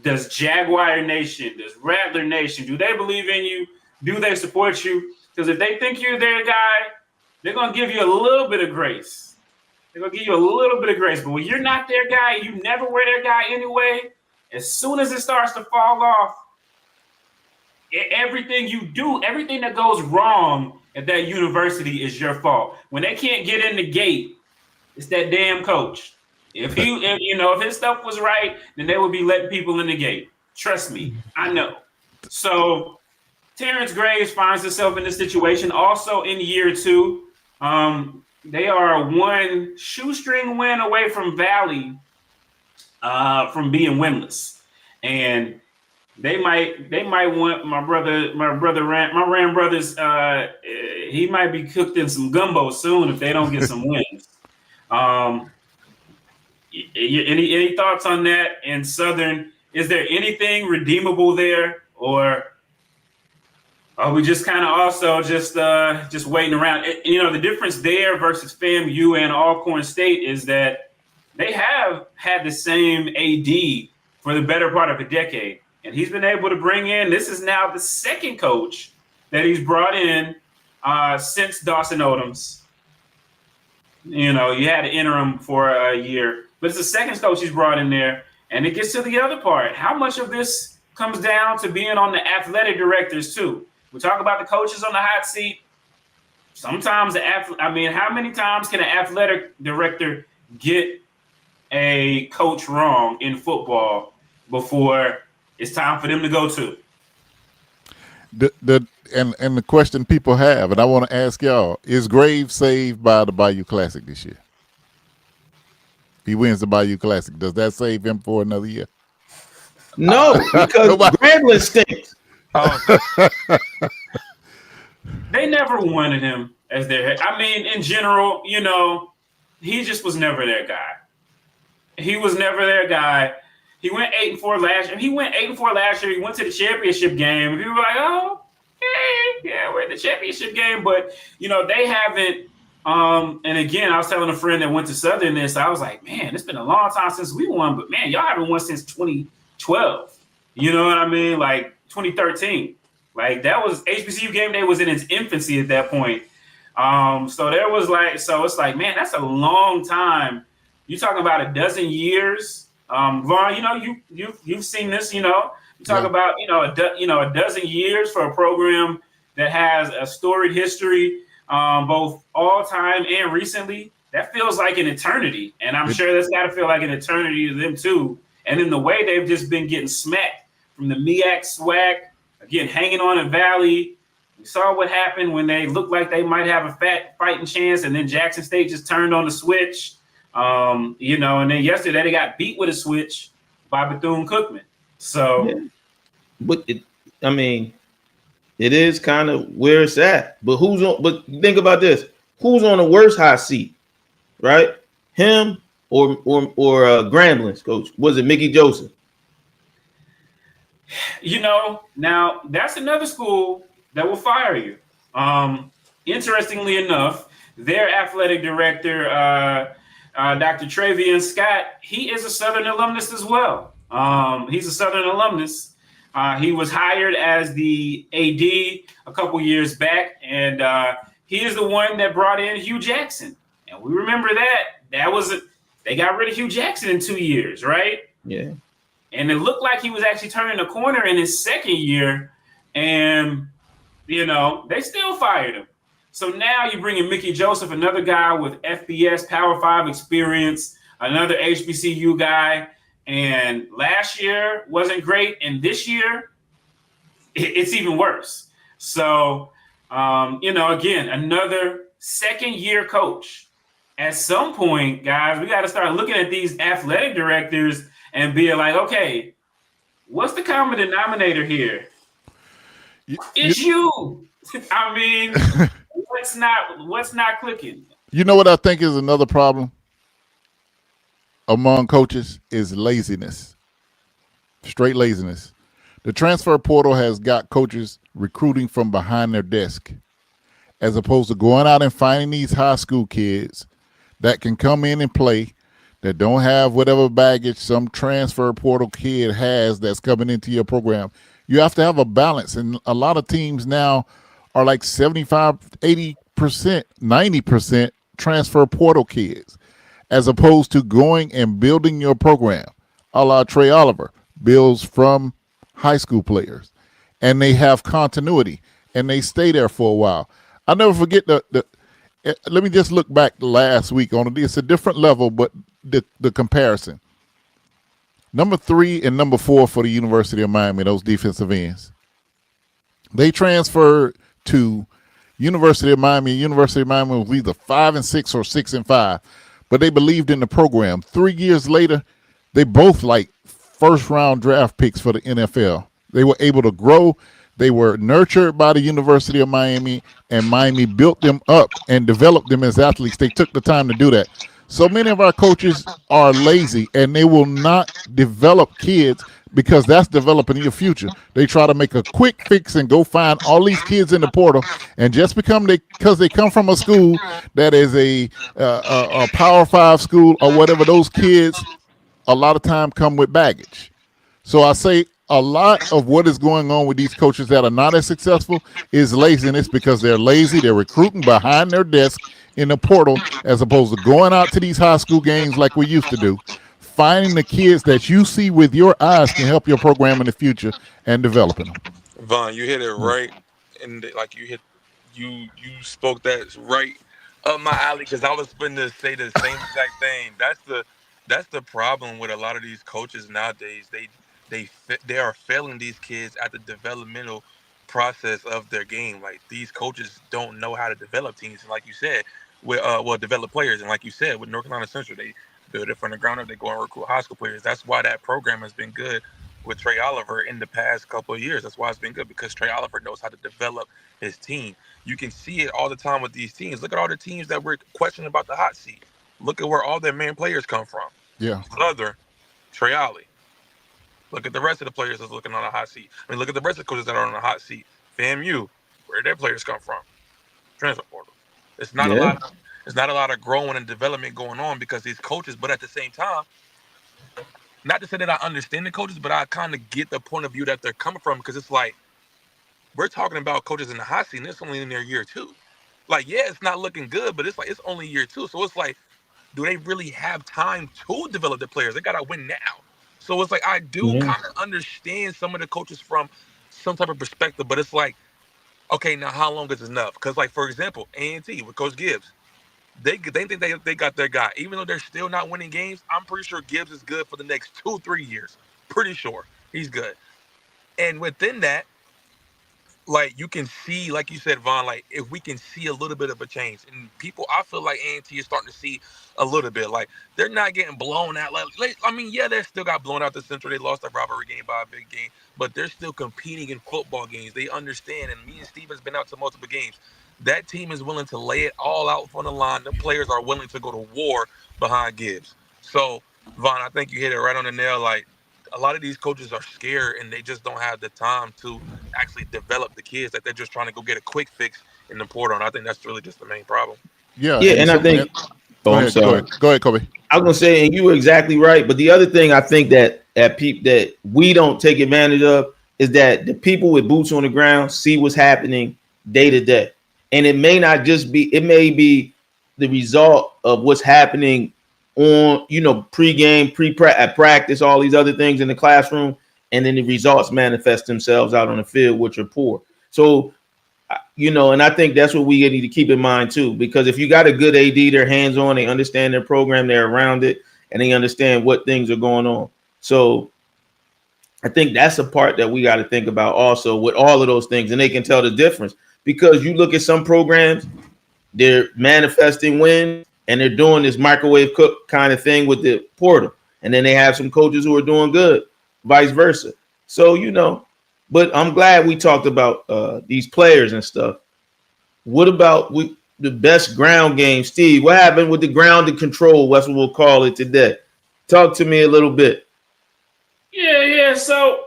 S1: Does Jaguar Nation, does Rattler Nation, do they believe in you? Do they support you? Because if they think you're their guy, they're going to give you a little bit of grace. They're going to give you a little bit of grace. But when you're not their guy, you never were their guy anyway, as soon as it starts to fall off, everything you do, everything that goes wrong at that university is your fault. When they can't get in the gate, it's that damn coach. If his stuff was right, then they would be letting people in the gate. Trust me, I know. So Terrence Graves finds himself in this situation. Also in year 2, they are one shoestring win away from Valley from being winless, and they might want my Ram brothers. He might be cooked in some gumbo soon if they don't get some wins. Any thoughts on that? And Southern, is there anything redeemable there, or are we just kind of also just waiting around? The difference there versus FAMU and Alcorn State is that they have had the same AD for the better part of a decade, and he's been able to bring in. This is now the second coach that he's brought in since Dawson Odoms. You had an interim for a year. But it's the second coach he's brought in there. And it gets to the other part. How much of this comes down to being on the athletic directors, too? We talk about the coaches on the hot seat. Sometimes how many times can an athletic director get a coach wrong in football before it's time for them to go to?
S3: And the question people have, and I want to ask y'all, is Graves saved by the Bayou Classic this year? He wins the Bayou Classic. Does that save him for another year?
S2: No, because Grambling stinks.
S1: They never wanted him as their head. In general, he just was never their guy. He was never their guy. He went 8-4 last year. He went 8-4 last year. He went to the championship game. And people were like, oh, yeah, we're in the championship game. But, they haven't. And again, I was telling a friend that went to Southern this. I was like, man, it's been a long time since we won. But, man, y'all haven't won since 2012. You know what I mean? Like 2013. Like that was HBCU game day was in its infancy at that point. So it's like, man, that's a long time. You're talking about a dozen years. Vaughn, you've seen this, you talk about, a dozen years for a program that has a storied history, both all time and recently. That feels like an eternity. And I'm sure that's got to feel like an eternity to them too. And in the way they've just been getting smacked from the MEAC, SWAC, again, hanging on in Valley. We saw what happened when they looked like they might have a fat fighting chance, and then Jackson State just turned on the switch. And then yesterday they got beat with a switch by Bethune-Cookman. So,
S2: yeah. But it is kind of where it's at. But But think about this: who's on the worst hot seat, right? Him or Grambling's coach? Was it Mickey Joseph?
S1: Now that's another school that will fire you. Interestingly enough, their athletic director, Dr. Travian Scott, he is a Southern alumnus as well. He's a Southern alumnus. He was hired as the AD a couple years back, and he is the one that brought in Hugh Jackson. And we remember they got rid of Hugh Jackson in 2 years, right?
S2: Yeah.
S1: And it looked like he was actually turning a corner in his second year. And they still fired him. So now you bring in Mickey Joseph, another guy with FBS Power 5 experience, another HBCU guy. And last year wasn't great. And this year, it's even worse. So, again, another second-year coach. At some point, guys, we got to start looking at these athletic directors and be like, okay, what's the common denominator here? It's you. I mean, what's not clicking?
S3: You know what I think is another problem among coaches is laziness, straight laziness. The transfer portal has got coaches recruiting from behind their desk as opposed to going out and finding these high school kids that can come in and play, that don't have whatever baggage some transfer portal kid has that's coming into your program. You have to have a balance. And a lot of teams now are like 75, 80%, 90% transfer portal kids, as opposed to going and building your program. A la Trey Oliver builds from high school players, and they have continuity, and they stay there for a while. I'll never forget let me just look back last week on it. It's a different level, but the comparison. Number 3 and number 4 for the University of Miami, those defensive ends. They transferred to University of Miami. University of Miami was either 5-6 or 6-5, but they believed in the program. 3 years later, they both like first-round draft picks for the NFL. They were able to grow. They were nurtured by the University of Miami, and Miami built them up and developed them as athletes. They took the time to do that. So many of our coaches are lazy, and they will not develop kids because that's developing your future. They try to make a quick fix and go find all these kids in the portal, and just because they come from a school that is a Power 5 school or whatever, those kids a lot of time come with baggage. So I say a lot of what is going on with these coaches that are not as successful is laziness, because they're lazy. They're recruiting behind their desk in the portal as opposed to going out to these high school games like we used to do, finding the kids that you see with your eyes can help your program in the future and developing them.
S4: Vaughn, you hit it right, and like you spoke that right up my alley, because I was going to say the same exact thing. That's the problem with a lot of these coaches nowadays. They are failing these kids at the developmental process of their game. Like, these coaches don't know how to develop teams, and like you said, develop players. And like you said, with North Carolina Central, they build it from the ground up. They go and recruit high school players. That's why that program has been good with Trey Oliver in the past couple of years. That's why it's been good, because Trey Oliver knows how to develop his team. You can see it all the time with these teams. Look at all the teams that we're questioning about the hot seat. Look at where all their main players come from.
S3: Yeah.
S4: Southern, Trey Ollie. Look at the rest of the players that's looking on a hot seat. I mean, look at the rest of the coaches that are on a hot seat. FAMU, where their players come from? Transfer portal. It's not a lot of growing and development going on because these coaches, but at the same time, not to say that I understand the coaches, but I kind of get the point of view that they're coming from, because it's like, we're talking about coaches in the hot seat, and it's only in their year 2. Like, yeah, it's not looking good, but it's like, it's only year 2. So it's like, do they really have time to develop the players? They got to win now. So it's like, I do kind of understand some of the coaches from some type of perspective, but it's like, okay, now how long is enough? Because, like, for example, A&T with Coach Gibbs, they think they got their guy. Even though they're still not winning games, I'm pretty sure Gibbs is good for the next 2-3 years. Pretty sure he's good. And within that, like, you can see, like you said, Vaughn, like, if we can see a little bit of a change, and people, I feel like A&T is starting to see a little bit, like, they're not getting blown out. Like, I mean, yeah, they still got blown out to Central. They lost a rivalry game by a big game, but they're still competing in football games. They understand, and me and Steven's been out to multiple games. That team is willing to lay it all out on the line. The players are willing to go to war behind Gibbs. So, Vaughn, I think you hit it right on the nail. Like, a lot of these coaches are scared, and they just don't have the time to actually develop the kids. That they're just trying to go get a quick fix in the portal, and I think that's really just the main problem.
S3: Yeah,
S2: and I think. I'm sorry.
S3: Go ahead, Kobe.
S2: I was gonna say, and you were exactly right. But the other thing I think that we don't take advantage of is that the people with boots on the ground see what's happening day to day, and it may not just be. It may be the result of what's happening on, pre-game, practice, all these other things in the classroom, and then the results manifest themselves out on the field, which are poor. So And I think that's what we need to keep in mind too, because if you got a good AD, they're hands-on, they understand their program, they're around it, and they understand what things are going on. So I think that's a part that we got to think about also with all of those things, and they can tell the difference, because you look at some programs, they're manifesting wins and they're doing this microwave cook kind of thing with the portal, and then they have some coaches who are doing good, vice versa. So, but I'm glad we talked about these players and stuff. What about the best ground game, Steve? What happened with the ground and control? That's what we'll call it today. Talk to me a little bit.
S1: Yeah. So,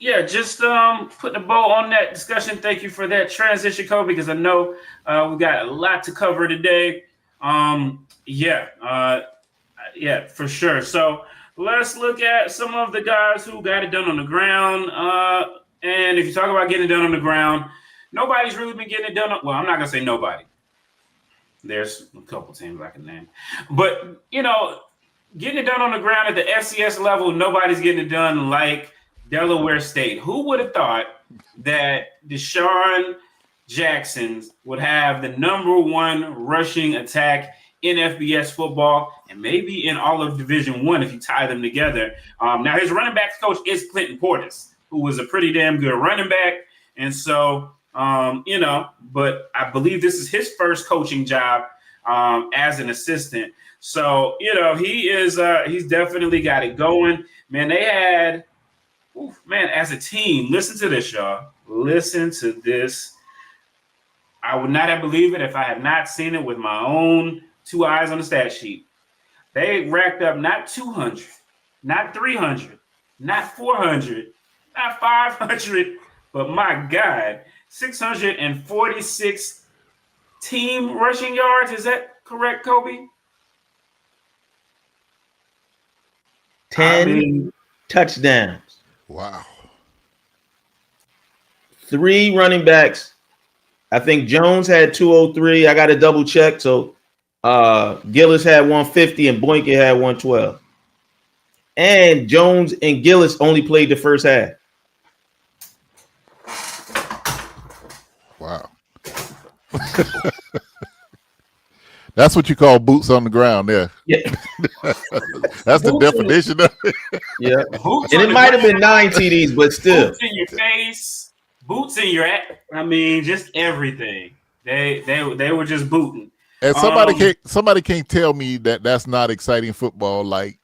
S1: just putting a bow on that discussion. Thank you for that transition, Kobe, because I know we got a lot to cover today. For sure. So let's look at some of the guys who got it done on the ground. And if you talk about getting it done on the ground, nobody's really been getting it done. Well, I'm not gonna say nobody. There's a couple teams I can name, but getting it done on the ground at the FCS level, nobody's getting it done like Delaware State. Who would have thought that Deshaun Jackson would have the number one rushing attack in FBS football and maybe in all of Division I if you tie them together? Now, his running backs coach is Clinton Portis, who was a pretty damn good running back. And so, but I believe this is his first coaching job as an assistant. So, he is he's definitely got it going. Man, they had as a team, listen to this, y'all. Listen to this. I would not have believed it if I had not seen it with my own two eyes on the stat sheet. They racked up not 200, not 300, not 400, not 500, but my God, 646 team rushing yards. Is that correct, Kobe?
S2: 10 touchdowns.
S3: Wow.
S2: 3 running backs. I think Jones had 203. I got to double check. So Gillis had 150 and Boykin had 112. And Jones and Gillis only played the first half.
S3: Wow. That's what you call boots on the ground there.
S2: Yeah.
S3: That's the definition of it.
S2: Yeah. And it might have been 9 TDs, but still.
S1: Boots in your face, boots in your just everything. They were just booting.
S3: And somebody can't tell me that that's not exciting football. Like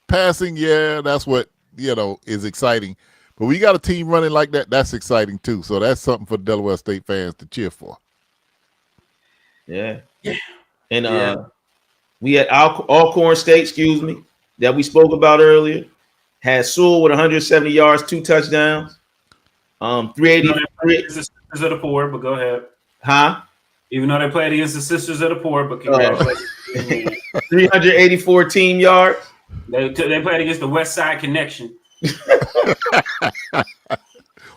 S3: passing, yeah, that's what is exciting. But we got a team running like that. That's exciting too. So that's something for Delaware State fans to cheer for.
S2: Yeah. And we had Alcorn State, that we spoke about earlier, had Sewell with 170 yards, 2 touchdowns, 383.
S1: Sisters of the Poor, but go ahead.
S2: Huh?
S1: Even though they played against the Sisters of the Poor, but congratulations.
S2: 384 team yards.
S1: They played against the West Side Connection.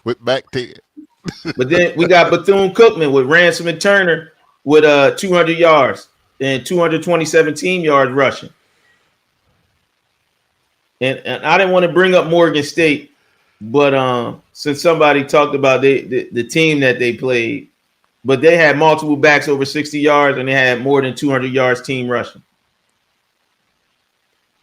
S3: With back 10.
S2: But then we got Bethune-Cookman with Ransom and Turner with 200 yards and 227 team yards rushing. And I didn't want to bring up Morgan State, but since somebody talked about the team that they played, but they had multiple backs over 60 yards and they had more than 200 yards team rushing.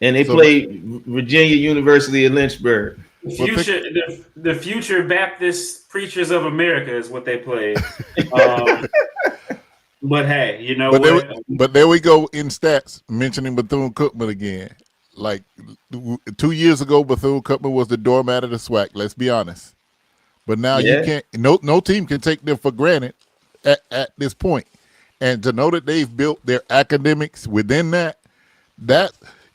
S2: And they played Virginia University of Lynchburg.
S1: The future Baptist Preachers of America is what they played. But hey,
S3: But there we go in stats, mentioning Bethune-Cookman again. Like 2 years ago, Bethune-Cookman was the doormat of the SWAC. Let's be honest. But now you can't. No team can take them for granted at this point. And to know that they've built their academics within that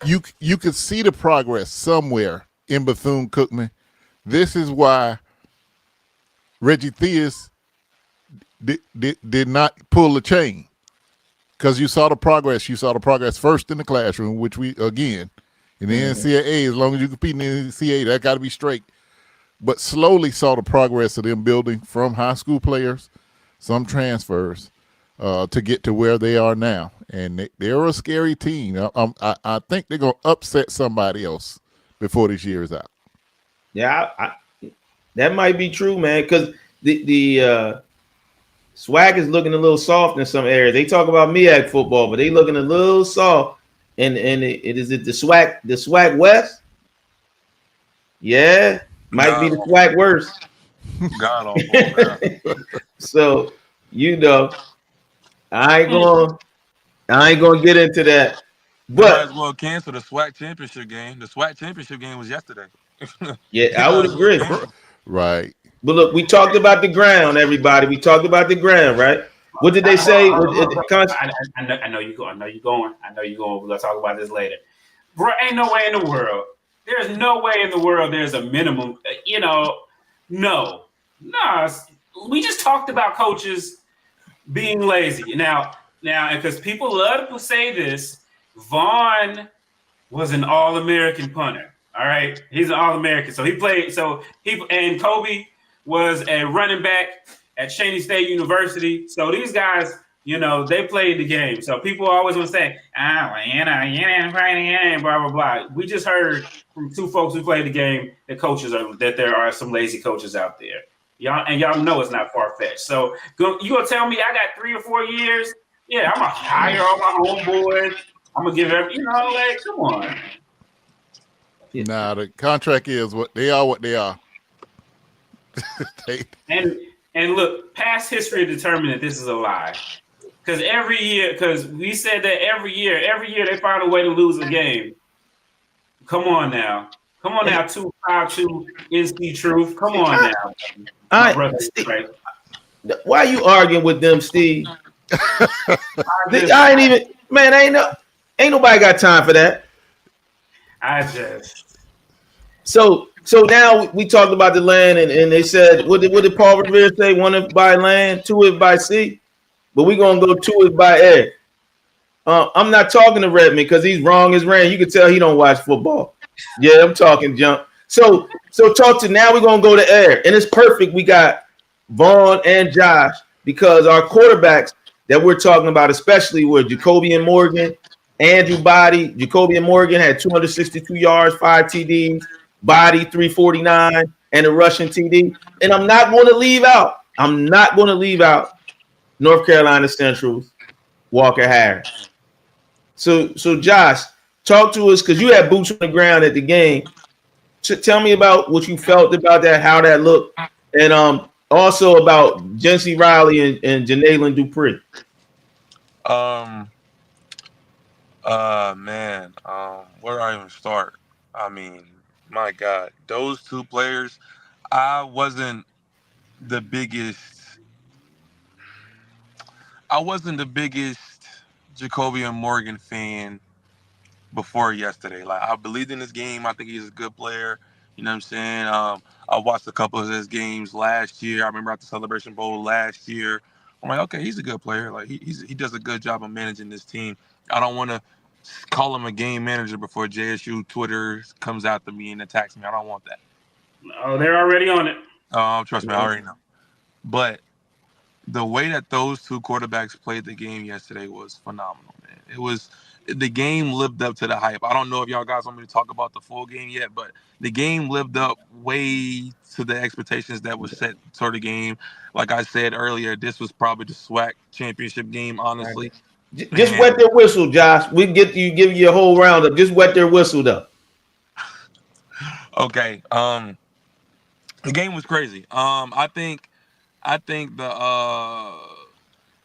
S3: you could see the progress somewhere in Bethune-Cookman. This is why Reggie Theus did not pull the chain, because you saw the progress. You saw the progress first in the classroom, which we, again, in the NCAA, as long as you compete in the NCCAA, that got to be straight. But slowly saw the progress of them building from high school players, some transfers, to get to where they are now. And they're a scary team. I think they're going to upset somebody else before this year is out. Yeah,
S2: that might be true, man, because SWAC is looking a little soft in some areas. They talk about MEAC football, but they looking a little soft. And it is it the SWAC West? Yeah, might be the SWAC worse.
S4: God awful, man.
S2: So I ain't gonna get into that.
S4: But might
S2: But
S4: as well cancel the SWAC championship game. The SWAC championship game was yesterday.
S2: yeah, I would agree.
S3: Right.
S2: But look, we talked about the ground, everybody. We talked about the ground, right? What did they say?
S1: I know you go. I know you're going. We're gonna talk about this later. Bro, ain't no way in the world. There's no way in the world there's a minimum. No. We just talked about coaches being lazy. Now, because people love to say this, Vaughn was an All-American punter. All right, he's an All-American. So he played. And Kobe was a running back at Cheney State University. So these guys, they played the game. So people always want to say, you didn't play the game, blah, blah, blah. We just heard from two folks who played the game that there are some lazy coaches out there. Y'all know it's not far-fetched. So you gonna tell me I got 3 or 4 years? Yeah, I'm gonna hire all my homeboys. I'm gonna give come on.
S3: Nah, the contract is what they are.
S1: And look, past history determined that this is a lie. Because we said that every year they find a way to lose a game. Come on now, 252 NC Truth. Come on now.
S2: Steve, why are you arguing with them, Steve? Ain't nobody got time for that. So now we talked about the land, and they said, what did Paul Revere say? 1 is by land, 2 is by sea, but we're gonna go 2 is by air. I'm not talking to Redmond because he's wrong as rain. You can tell he don't watch football. Yeah, I'm talking junk. So now we're gonna go to air, and it's perfect. We got Vaughn and Josh because our quarterbacks that we're talking about, especially were Jacobi and Morgan, Andrew Body. Jacobi and Morgan had 262 yards, 5 TDs. Body 349 and a rushing TD. And I'm not going to leave out North Carolina Central's Walker Harris. So Josh, talk to us because you had boots on the ground at the game. Tell me about what you felt about that, how that looked, and also about Jency Riley and Janaylin Dupree.
S4: Man, where do I even start? I mean, my God, those 2 players, I wasn't the biggest Jacobi and Morgan fan before yesterday. Like, I believed in this game. I think he's a good player. You know what I'm saying? I watched a couple of his games last year. I remember at the Celebration Bowl last year. I'm like, okay, he's a good player. Like, he does a good job of managing this team. I don't want to call him a game manager before JSU Twitter comes after me and attacks me. I don't want that.
S1: Oh, they're already on it.
S4: Trust me, I already know. But the way that those 2 quarterbacks played the game yesterday was phenomenal, man. The game lived up to the hype. I don't know if y'all guys want me to talk about the full game yet, but the game lived up way to the expectations that was set for the game. Like I said earlier, this was probably the SWAC championship game, honestly.
S2: Just wet their whistle, Josh. We give you a whole roundup. Just wet their whistle, though.
S4: Okay. The game was crazy. I think the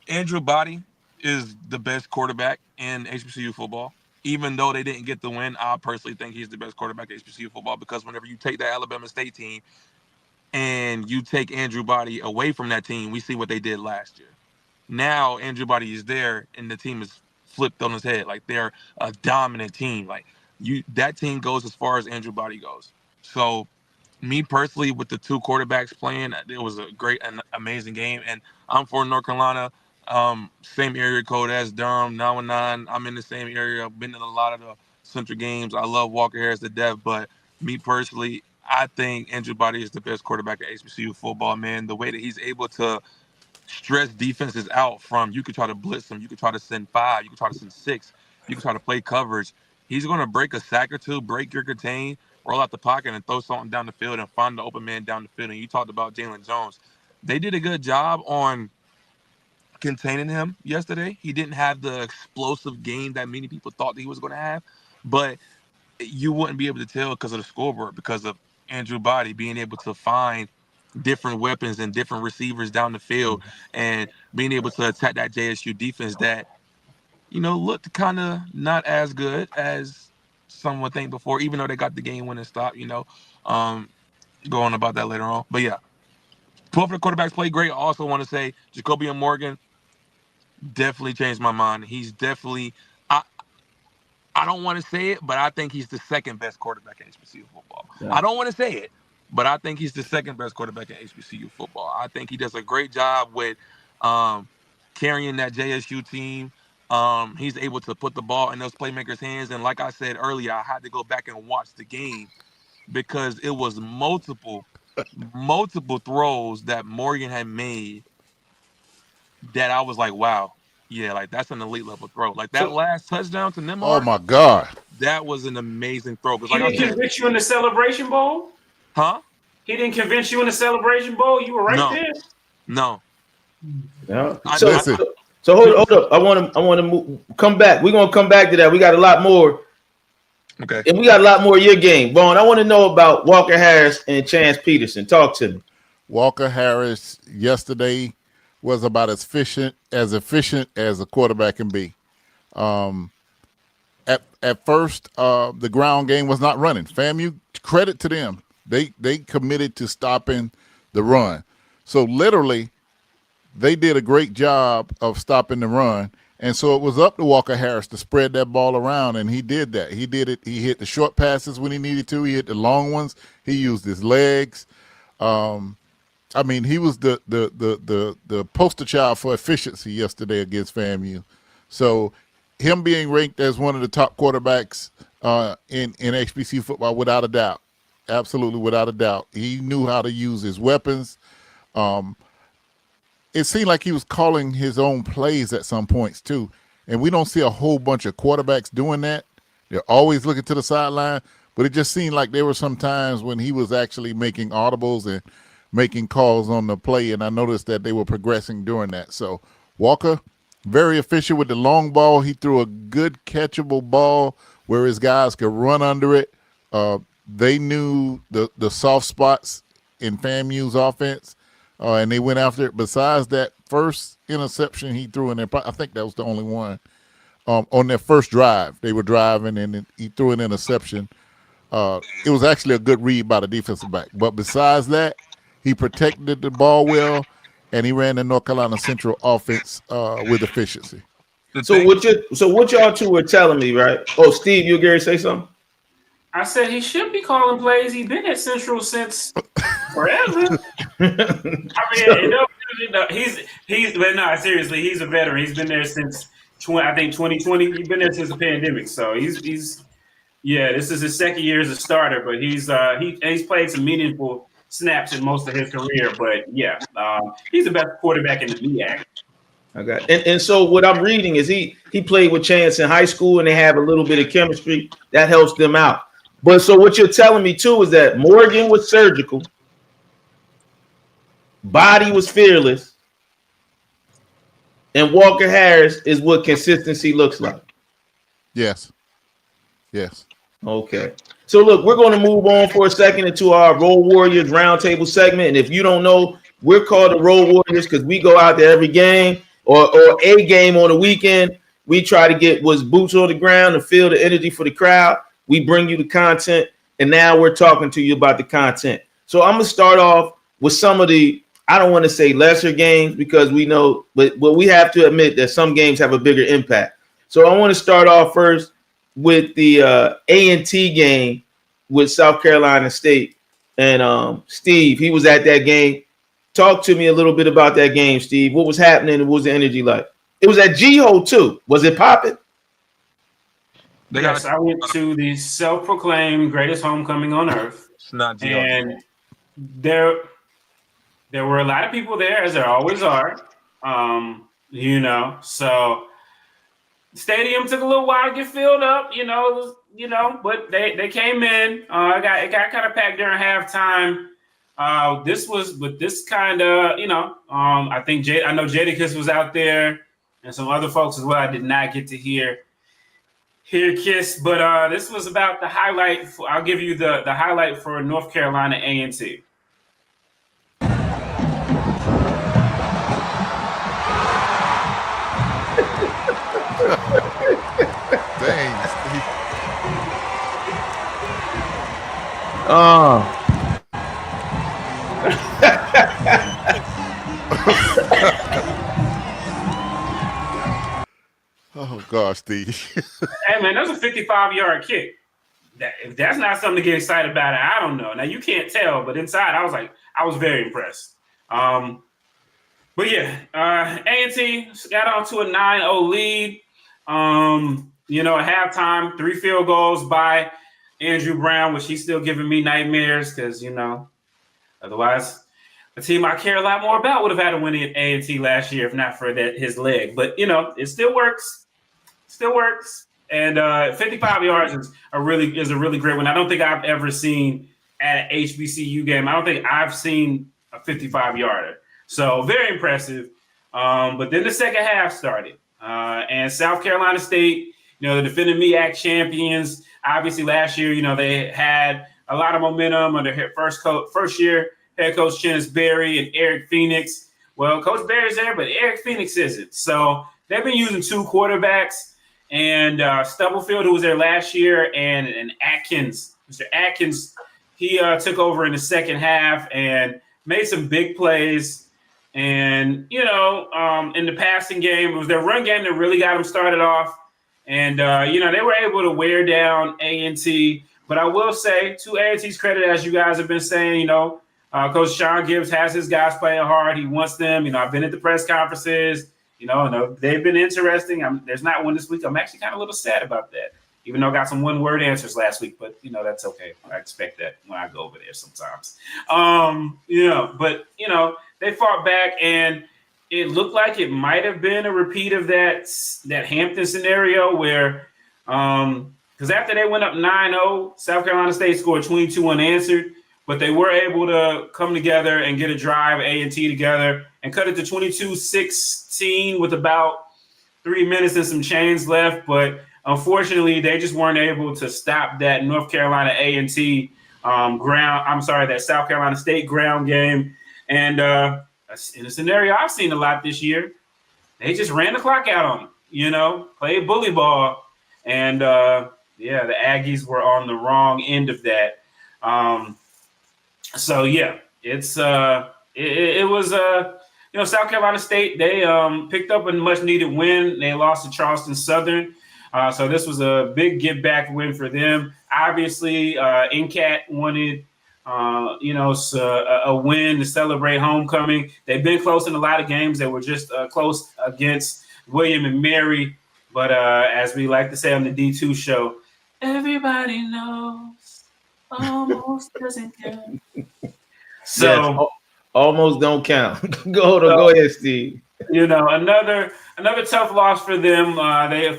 S4: Andrew Body is the best quarterback in HBCU football. Even though they didn't get the win, I personally think he's the best quarterback in HBCU football because whenever you take the Alabama State team and you take Andrew Body away from that team, we see what they did last year. Now Andrew Body is there and the team is flipped on his head. Like, they're a dominant team. Like, that team goes as far as Andrew Body goes. So me personally, with the 2 quarterbacks playing, it was a great and amazing game. And I'm for North Carolina, same area code as Durham, 919. I'm in the same area. I've been in a lot of the Central games. I love Walker Harris to death, but me personally, I think Andrew Body is the best quarterback at HBCU football, man. The way that he's able to stress defenses out from, you could try to blitz them, you could try to send 5, you could try to send 6, you could try to play coverage. He's going to break a sack or 2, break your contain, roll out the pocket and throw something down the field and find the open man down the field. And you talked about Jalen Jones. They did a good job on containing him yesterday. He didn't have the explosive game that many people thought that he was going to have, but you wouldn't be able to tell because of the scoreboard, because of Andrew Body being able to find different weapons and different receivers down the field and being able to attack that JSU defense that, looked kind of not as good as some would think before, even though they got the game-winning stop, go on about that later on. But, yeah, both of the quarterbacks played great. I also want to say Jacobi and Morgan definitely changed my mind. He's definitely I don't want to say it, but I think he's the second best quarterback in HBCU football. Yeah. I don't want to say it, but I think he's the second best quarterback in HBCU football. I think he does a great job with carrying that JSU team. He's able to put the ball in those playmakers' hands. And like I said earlier, I had to go back and watch the game because it was multiple throws that Morgan had made that I was like, wow. Yeah, like that's an elite level throw. Like that last touchdown to Nemar.
S3: Oh my God,
S4: that was an amazing throw.
S1: He didn't convince you in the Celebration Bowl,
S4: huh?
S1: He didn't convince you in the Celebration Bowl. You were right there.
S4: No.
S2: Yeah. So hold up. I want to come back. We're gonna come back to that. We got a lot more.
S4: Okay.
S2: And we got a lot more of your game, Vaughn. I want to know about Walker Harris and Chance Peterson. Talk to me.
S3: Walker Harris yesterday was about as efficient as a quarterback can be. At first, the ground game was not running. FAMU, credit to them. They committed to stopping the run. So literally, they did a great job of stopping the run. And so it was up to Walker Harris to spread that ball around, and he did that. He did it. He hit the short passes when he needed to. He hit the long ones. He used his legs. I mean, he was the poster child for efficiency yesterday against FAMU. So him being ranked as one of the top quarterbacks in HBCU football, without a doubt, absolutely without a doubt. He knew how to use his weapons. It seemed like he was calling his own plays at some points too. And we don't see a whole bunch of quarterbacks doing that. They're always looking to the sideline, but it just seemed like there were some times when he was actually making audibles and making calls on the play, and I noticed that they were progressing during that. So Walker, very efficient with the long ball. He threw a good catchable ball where his guys could run under it. They knew the soft spots in FAMU's offense, and they went after it. Besides that first interception he threw in there, I think that was the only one. On their first drive, they were driving, and he threw an interception. It was actually a good read by the defensive back. But besides that, he protected the ball well, and he ran the North Carolina Central offense with efficiency.
S2: So what y'all two were telling me, right? Oh, Steve, you Gary say something?
S1: I said he should be calling plays. He's been at Central since forever. Seriously, he's a veteran. He's been there since 2020. He's been there since the pandemic. So he's this is his second year as a starter, but he's played some meaningful snaps in most of his career. But he's the best quarterback in the MEAC.
S2: Okay. And so what I'm reading is he played with Chance in high school, and they have a little bit of chemistry that helps them out. But so what you're telling me too is that Morgan was surgical, Body was fearless, and Walker Harris is what consistency looks like.
S3: Yes.
S2: Okay. So look, we're going to move on for a second into our Road Warriors Roundtable segment. And if you don't know, we're called the Road Warriors because we go out there every game or a game on the weekend. We try to get what's boots on the ground and feel the energy for the crowd. We bring you the content, and now we're talking to you about the content. So I'm going to start off with some of the, I don't want to say lesser games because we know, but we have to admit that some games have a bigger impact. So I want to start off first with the A&T game with South Carolina State. And Steve, he was at that game. Talk to me a little bit about that game, Steve. What was happening and what was the energy like? It was at G-Ho too. Was it popping?
S1: Yes, I went to the self-proclaimed greatest homecoming on earth.
S4: It's not G-Ho.
S1: And there were a lot of people there, as there always are. So stadium took a little while to get filled up, but they came in. It got kind of packed during halftime. this kind of, I think I know Jadakiss was out there and some other folks as well. I did not get to hear Kiss, but this was about the highlight. I'll give you the highlight for North Carolina A&T.
S3: Dang. Oh gosh, Steve.
S1: Hey man, that was a 55-yard kick. If that's not something to get excited about, I don't know. Now you can't tell, but inside I was very impressed. But yeah, A&T got on to a 9-0 lead. At halftime, 3 field goals by Andrew Brown, which he's still giving me nightmares because, otherwise a team I care a lot more about would have had a win at A&T last year if not for his leg. But, it still works. And 55 yards is a really great one. I don't think I've ever seen at an HBCU game. I don't think I've seen a 55-yarder. So very impressive. But then the second half started. And South Carolina State, the defending MEAC champions, obviously last year, they had a lot of momentum under first year head coach Chennis Berry and Eric Phoenix. Well, Coach Berry's there, but Eric Phoenix isn't. So they've been using 2 quarterbacks, and Stubblefield, who was there last year, and Atkins. Mr. Atkins, he took over in the second half and made some big plays. And, in the passing game, it was their run game that really got them started off. And, they were able to wear down A&T. But I will say, to A&T's credit, as you guys have been saying, Coach Sean Gibbs has his guys playing hard. He wants them. I've been at the press conferences. They've been interesting. There's not one this week. I'm actually kind of a little sad about that, even though I got some one-word answers last week. But, that's okay. I expect that when I go over there sometimes. They fought back, and it looked like it might have been a repeat of that Hampton scenario where because after they went up 9-0, South Carolina State scored 22 unanswered, but they were able to come together and get a drive, A&T together, and cut it to 22-16 with about 3 minutes and some change left. But unfortunately, they just weren't able to stop that North Carolina A&T that South Carolina State ground game. And in a scenario I've seen a lot this year, they just ran the clock out on them, played bully ball. And, the Aggies were on the wrong end of that. It was South Carolina State, they picked up a much-needed win. They lost to Charleston Southern. So this was a big give-back win for them. Obviously, NCAT wanted a win to celebrate homecoming. They've been close in a lot of games. They were just close against William and Mary. But as we like to say on the D2 show, everybody knows almost doesn't count. So
S2: yes, almost don't count. Go ahead, Steve.
S1: Another tough loss for them. They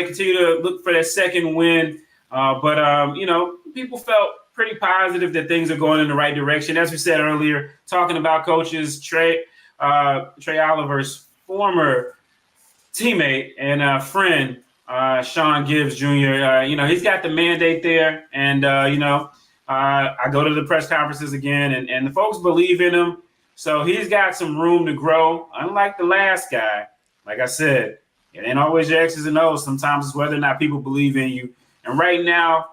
S1: continue to look for their second win. But people felt pretty positive that things are going in the right direction. As we said earlier, talking about coaches, Trey Oliver's former teammate and friend, Sean Gibbs Jr., he's got the mandate there. And, I go to the press conferences again, and the folks believe in him. So he's got some room to grow. Unlike the last guy, like I said, it ain't always your X's and O's. Sometimes it's whether or not people believe in you. And right now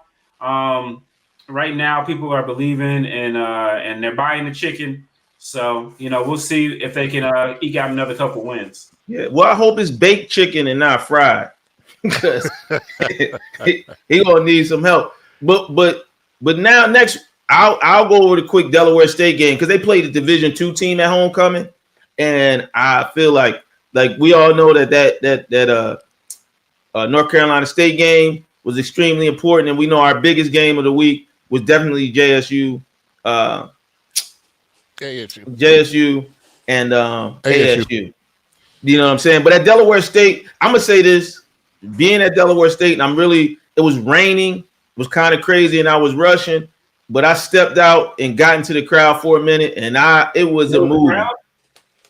S1: people are believing and they're buying the chicken. So, we'll see if they can eke out another couple wins.
S2: Yeah, well, I hope it's baked chicken and not fried because he gonna need some help. But now next, I'll go over the quick Delaware State game because they played the Division II team at homecoming, and I feel like we all know that North Carolina State game was extremely important, and we know our biggest game of the week was definitely JSU and ASU. You know what I'm saying? But at Delaware State, I'm gonna say this: being at Delaware State, and it was raining, it was kind of crazy, and I was rushing. but I stepped out and got into the crowd for a minute, and it was a movie.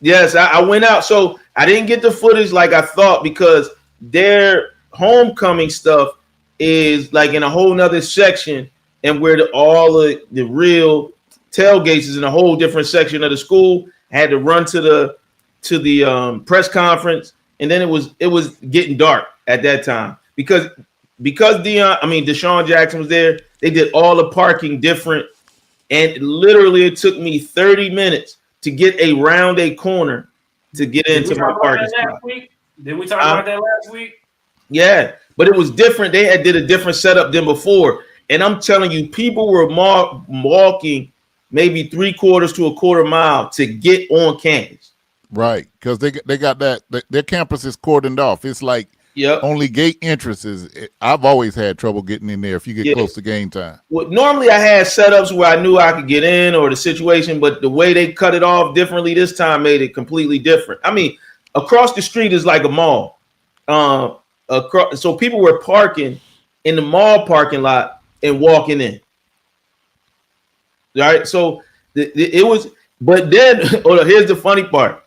S2: Yes, I went out. So I didn't get the footage like I thought because their homecoming stuff is like in a whole nother section, and where all the real tailgates is in a whole different section of the school. I had to run to the press conference, and then it was getting dark at that time because Deshaun Jackson was there. They did all the parking different, and literally it took me 30 minutes to get around a corner to get into my parking spot.
S1: Did we talk about that last week?
S2: Yeah, but it was different. They did a different setup than before, and I'm telling you, people were walking maybe 3/4 to a quarter mile to get on campus.
S3: Right, because they got that their campus is cordoned off. It's like only gate entrances. I've always had trouble getting in there if you get close to game time. Well,
S2: normally I had setups where I knew I could get in or the situation, but the way they cut it off differently this time made it completely different. I mean, across the street is like a mall. So people were parking in the mall parking lot and walking in. All right, so it was, but then here's the funny part.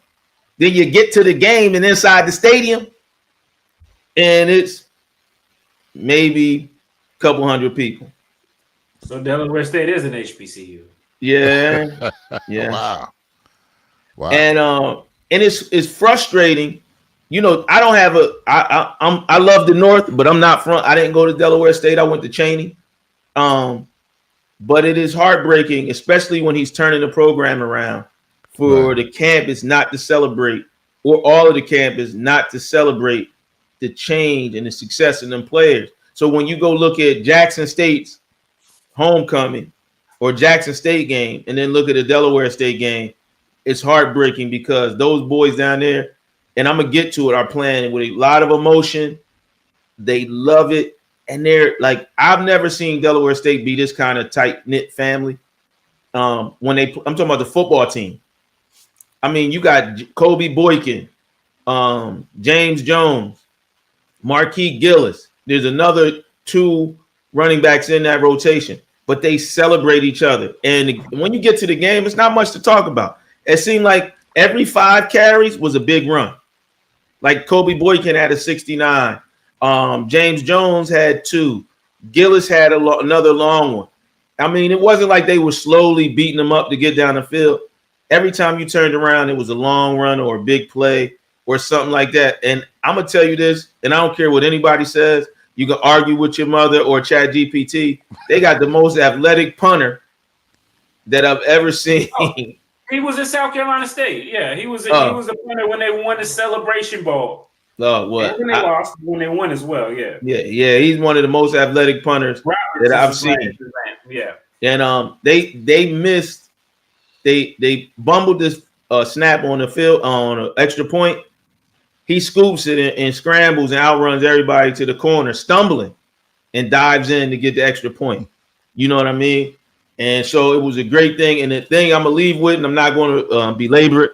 S2: Then you get to the game and inside the stadium, and it's maybe a couple hundred people.
S1: So Delaware State is an HBCU.
S2: Yeah, yeah.
S3: Wow.
S2: And it's frustrating. You know, I don't have I love the North, but I'm not from. I didn't go to Delaware State. I went to Cheney. But it is heartbreaking, especially when he's turning the program around, for the campus not to celebrate, or all of the campus not to celebrate the change and the success of them players. So when you go look at Jackson State's homecoming or Jackson State game, and then look at the Delaware State game, it's heartbreaking because those boys down there, and I'm gonna get to it, are playing with a lot of emotion. They love it. And they're like, I've never seen Delaware State be this kind of tight-knit family. I'm talking about the football team. I mean, you got Kobe Boykin, James Jones, Marquis Gillis. There's another 2 running backs in that rotation, but they celebrate each other. And when you get to the game, it's not much to talk about. It seemed like every 5 carries was a big run. Like Kobe Boykin had a 69. James Jones had 2. Gillis had another long one. I mean, it wasn't like they were slowly beating them up to get down the field. Every time you turned around, it was a long run or a big play or something like that. And I'm going to tell you this, and I don't care what anybody says. You can argue with your mother or ChatGPT. They got the most athletic punter that I've ever seen.
S1: Oh, he was in South Carolina State. Yeah, he was a punter when they won the Celebration Bowl.
S2: What?
S1: And when they lost, when they won as well, yeah.
S2: Yeah. He's one of the most athletic punters that I've seen.
S1: Yeah.
S2: And they missed. They bumbled this snap on the field on an extra point. He scoops it and scrambles and outruns everybody to the corner, stumbling, and dives in to get the extra point. You know what I mean? And so it was a great thing. And the thing I'm gonna leave with, and I'm not going to belabor it,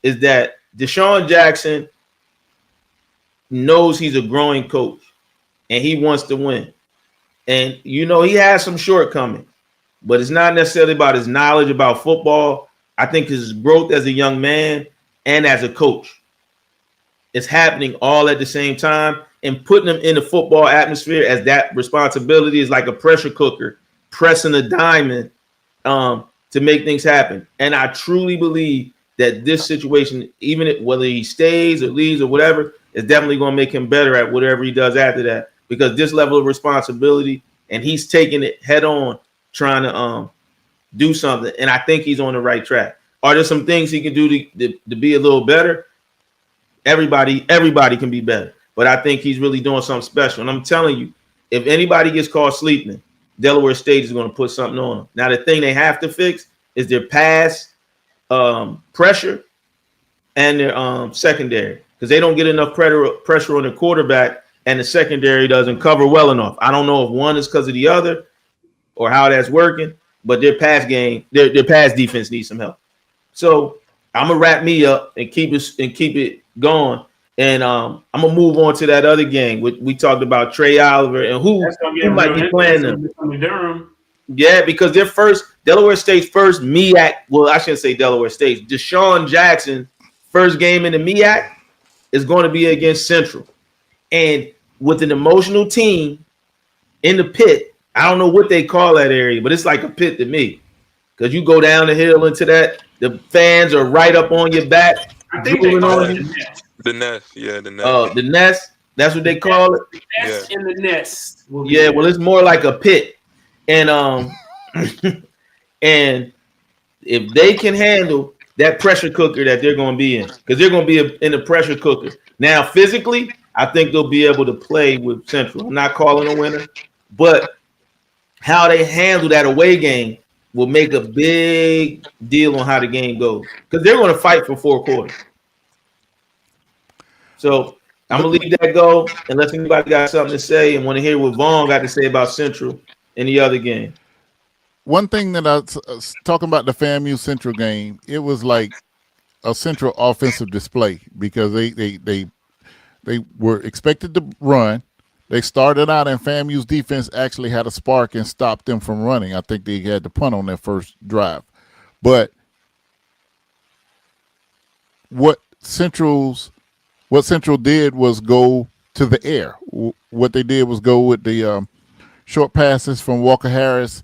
S2: is that Deshaun Jackson knows he's a growing coach and he wants to win. And, you know, he has some shortcomings, but it's not necessarily about his knowledge about football. I think his growth as a young man and as a coach is happening all at the same time, and putting him in the football atmosphere as that responsibility is like a pressure cooker, pressing a diamond to make things happen. And I truly believe that this situation, whether he stays or leaves or whatever, is definitely going to make him better at whatever he does after that, because this level of responsibility, and he's taking it head on, trying to do something. And I think he's on the right track. Are there some things he can do to be a little better? Everybody can be better, but I think he's really doing something special. And I'm telling you, if anybody gets caught sleeping, Delaware State is going to put something on them. Now, the thing they have to fix is their pass pressure and their secondary, because they don't get enough pressure on the quarterback, and the secondary doesn't cover well enough. I don't know if one is because of the other or how that's working, but their pass game, their pass defense needs some help. So I'm gonna wrap me up and keep it going, and I'm gonna move on to that other game. We talked about Trey Oliver and who might be playing them. Yeah, because Delaware State's first MEAC. Well, I shouldn't say Delaware State. Deshaun Jackson first game in the MEAC is going to be against Central, and with an emotional team in the pit. I don't know what they call that area, but it's like a pit to me. Because you go down the hill into that, the fans are right up on your back.
S1: I think they call it
S4: the nest. Yeah, the nest.
S2: Oh, the nest. That's what they call it.
S1: The nest in the nest.
S2: Yeah, well, it's more like a pit. And and if they can handle that pressure cooker that they're going to be in, because they're going to be in the pressure cooker. Now, physically, I think they'll be able to play with Central. I'm not calling a winner, but how they handle that away game will make a big deal on how the game goes, because they're going to fight for 4 quarters. So I'm going to leave that go unless anybody got something to say and want to hear what Vaughn got to say about Central in the other game.
S3: One thing that I was talking about the FAMU Central game, it was like a Central offensive display because they were expected to run. They started out and FAMU's defense actually had a spark and stopped them from running. I think they had to punt on their first drive. But what Central did was go to the air. What they did was go with the short passes from Walker Harris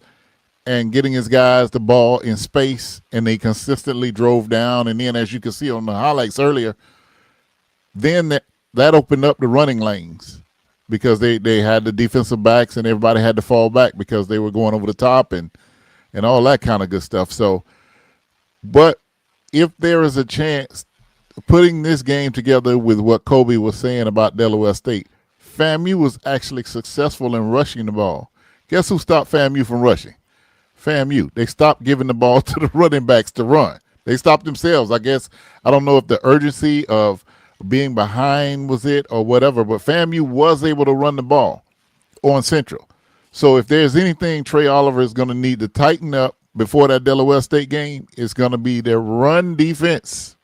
S3: and getting his guys the ball in space, and they consistently drove down. And then, as you can see on the highlights earlier, then that opened up the running lanes because they had the defensive backs and everybody had to fall back because they were going over the top and all that kind of good stuff. So, but if there is a chance putting this game together with what Kobe was saying about Delaware State, FAMU was actually successful in rushing the ball. Guess who stopped FAMU from rushing? FAMU. They stopped giving the ball to the running backs to run. They stopped themselves. I guess, I don't know if the urgency of being behind was it or whatever, but FAMU was able to run the ball on Central. So if there's anything Trey Oliver is going to need to tighten up before that Delaware State game, it's going to be their run defense.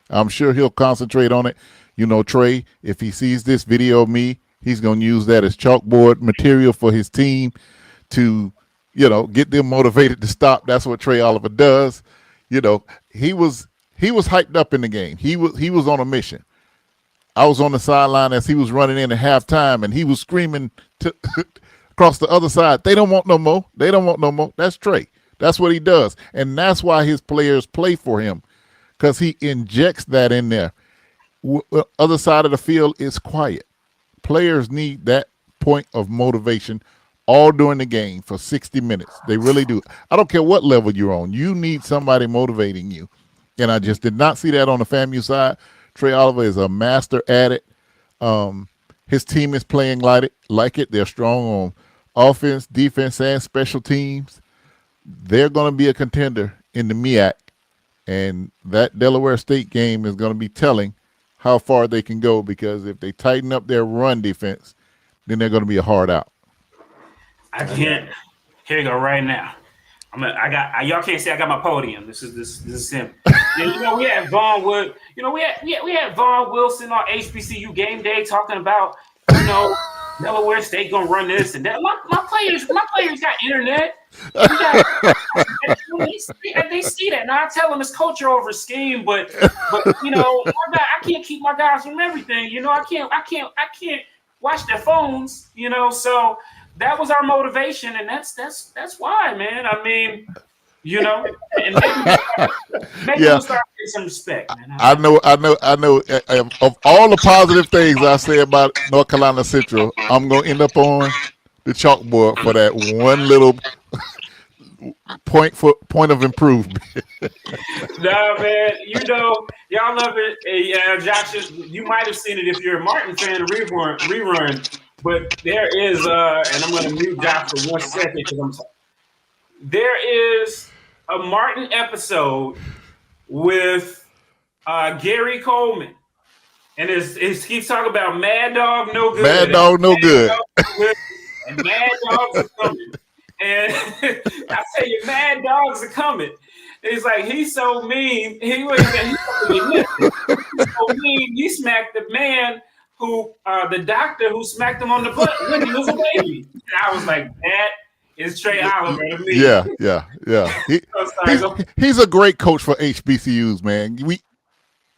S3: I'm sure he'll concentrate on it. You know, Trey, if he sees this video of me, he's going to use that as chalkboard material for his team to, you know, get them motivated to stop. That's what Trey Oliver does. You know, he was hyped up in the game. He was on a mission. I was on the sideline as he was running in at halftime, and he was screaming to across the other side, they don't want no more. They don't want no more. That's Trey. That's what he does. And that's why his players play for him, because he injects that in there. Other side of the field is quiet. Players need that point of motivation all during the game for 60 minutes. They really do. I don't care what level you're on. You need somebody motivating you. And I just did not see that on the FAMU side. Trey Oliver is a master at it. His team is playing like it. They're strong on offense, defense, and special teams. They're going to be a contender in the MEAC. And that Delaware State game is going to be telling how far they can go, because if they tighten up their run defense, then they're going to be a hard out.
S1: I can't. Here you go right now. Y'all can't see I got my podium. This is him. And, you know, we had Vaughn Wood. You know, we had Vaughn Wilson on HBCU game day talking about, you know, Delaware State gonna run this and that. My players got internet. They see that. Now I tell them it's culture over scheme, but you know, I can't keep my guys from everything. You know, I can't watch their phones. You know, so that was our motivation, and that's why, man. I mean, you know, and maybe we'll start getting some respect, man.
S3: I know. Of all the positive things I say about North Carolina Central, I'm gonna end up on the chalkboard for that one little point of improvement.
S1: No, man, you know, y'all love it. Yeah, Josh, you might have seen it if you're a Martin fan. Rerun. But there is, and I'm going to mute Josh for 1 second because there is a Martin episode with Gary Coleman, and it keeps talking about Mad Dog No Good.
S3: Mad Dog No Good.
S1: And Mad Dogs are coming. And I tell you, Mad Dogs are coming. It's like, he's so mean. He's so mean. He smacked the man who, the doctor who smacked him on the butt when he was a baby. And I was like, that It's Trey Oliver to me.
S3: Yeah. He's a great coach for HBCUs, man.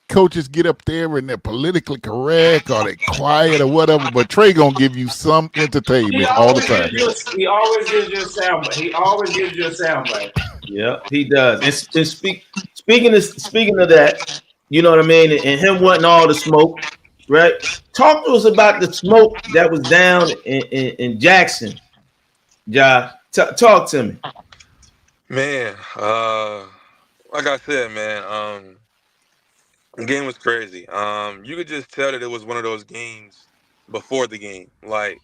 S3: Coaches get up there and they're politically correct or they're quiet or whatever, but Trey gonna give you some entertainment all the time.
S1: He always gives you a soundbite.
S2: Yeah, he does. And speaking of that, you know what I mean, and him wanting all the smoke, right? Talk to us about the smoke that was down in Jackson, Josh. Talk to me,
S4: man. Like I said, man. The game was crazy. You could just tell that it was one of those games before the game. Like,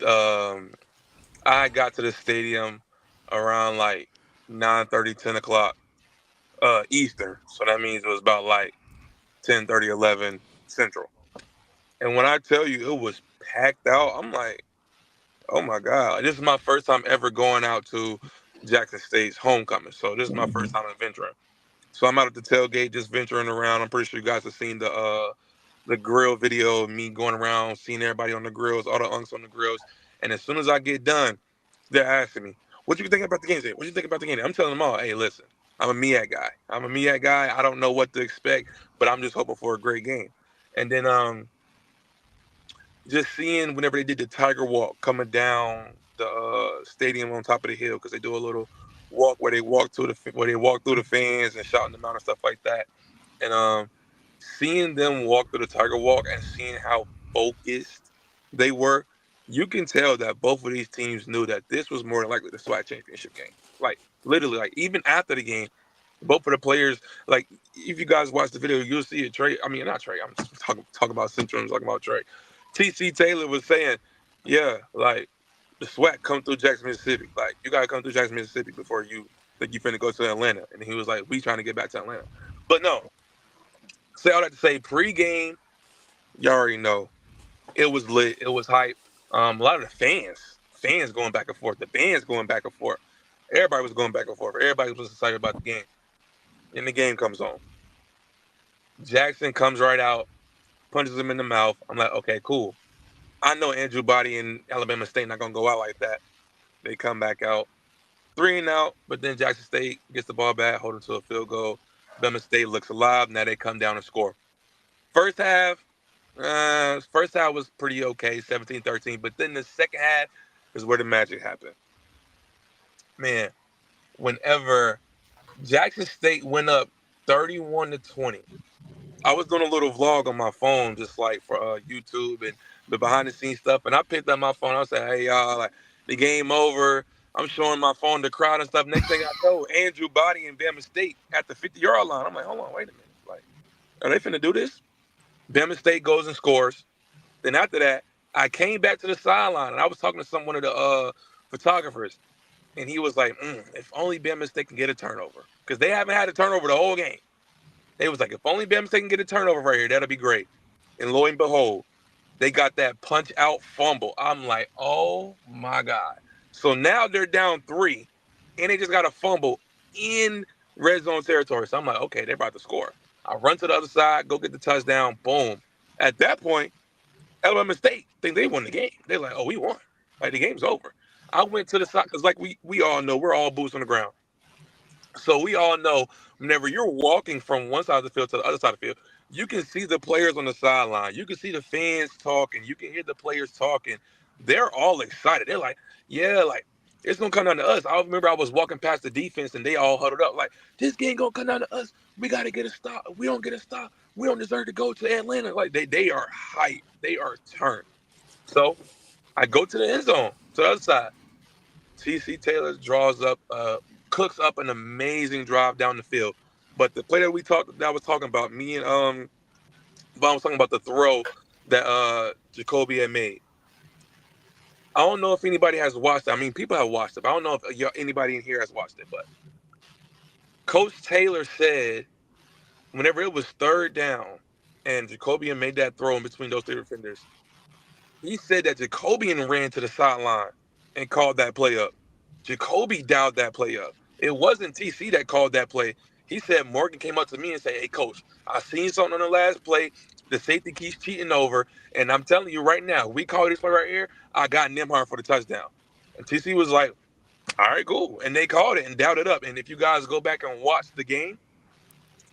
S4: I got to the stadium around like 9:30, 10 o'clock Eastern. So that means it was about like 10:30, 11 Central. And when I tell you it was packed out, I'm like, oh my God. This is my first time ever going out to Jackson State's homecoming. So this is my first time adventuring. So I'm out at the tailgate just venturing around. I'm pretty sure you guys have seen the grill video of me going around, seeing everybody on the grills, all the unks on the grills. And as soon as I get done, they're asking me, what you think about the game today? What you think about the game today? I'm telling them all, hey, listen, I'm a MEAC guy. I don't know what to expect, but I'm just hoping for a great game. And then just seeing whenever they did the Tiger Walk coming down the stadium on top of the hill, because they do a little walk where they walk through the fans and shouting them out and stuff like that. And seeing them walk through the Tiger Walk and seeing how focused they were, you can tell that both of these teams knew that this was more than likely the SWAC championship game. Like, literally, like, even after the game, both of the players, like, if you guys watch the video, you'll see it. Not Trey. I'm just talking about Central. I'm talking about Trey. T.C. Taylor was saying, yeah, like, the SWAC come through Jackson, Mississippi. Like, you got to come through Jackson, Mississippi before you finna go to Atlanta. And he was like, we trying to get back to Atlanta. But no. Say all that to say, pre-game, you already know, it was lit. It was hype. A lot of the fans going back and forth. The band's going back and forth. Everybody was going back and forth. Everybody was excited about the game. And the game comes on. Jackson comes right out, punches him in the mouth. I'm like, okay, cool. I know Andrew Body and Alabama State not going to go out like that. They come back out. 3-and-out, but then Jackson State gets the ball back, hold it to a field goal. Bama State looks alive. Now they come down and score. First half was pretty okay, 17-13. But then the second half is where the magic happened. Man, whenever Jackson State went up 31-20, I was doing a little vlog on my phone, just like for YouTube and the behind-the-scenes stuff. And I picked up my phone. I said, hey, y'all, like, the game over. I'm showing my phone to the crowd and stuff. Next thing I know, Andrew Body and Bama State at the 50-yard line. I'm like, hold on, wait a minute. Like, are they finna do this? Bama State goes and scores. Then after that, I came back to the sideline, and I was talking to one of the photographers, and he was like, if only Bama State can get a turnover. Because they haven't had a turnover the whole game. They was like, if only Bama State can get a turnover right here, that'll be great. And lo and behold, they got that punch-out fumble. I'm like, oh, my God. So now they're down 3, and they just got a fumble in red zone territory. So I'm like, okay, they're about to score. I run to the other side, go get the touchdown, boom. At that point, Alabama State think they won the game. They're like, oh, we won. Like, the game's over. I went to the side, because like we all know, we're all boots on the ground. So we all know whenever you're walking from one side of the field to the other side of the field, you can see the players on the sideline. You can see the fans talking. You can hear the players talking. They're all excited. They're like, yeah, like, it's going to come down to us. I remember I was walking past the defense, and they all huddled up like, this game going to come down to us. We got to get a stop. If we don't get a stop, we don't deserve to go to Atlanta. Like, they are hyped. They are turned. So I go to the end zone, to the other side. T.C. Taylor cooks up an amazing drive down the field. But the play that I was talking about, me and Vaughn was talking about the throw that Jacobi had made. I don't know if anybody has watched it. I mean, people have watched it, but I don't know if anybody in here has watched it. But Coach Taylor said whenever it was 3rd down and Jacobian made that throw in between those 3 defenders, he said that Jacobian ran to the sideline and called that play up. Jacobi dialed that play up. It wasn't TC that called that play. He said Morgan came up to me and said, hey, Coach, I seen something on the last play. The safety keeps cheating over. And I'm telling you right now, we call this play right here, I got Nimhard for the touchdown. And TC was like, All right, cool. And they called it and dialed it up. And if you guys go back and watch the game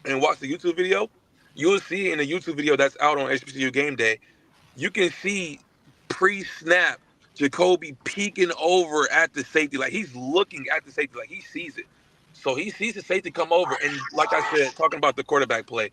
S4: and watch the YouTube video, you'll see in the YouTube video that's out on HBCU Game Day, you can see pre-snap Jacobi peeking over at the safety. Like, he's looking at the safety. Like, he sees it. So he sees the safety come over. And like I said, talking about the quarterback play,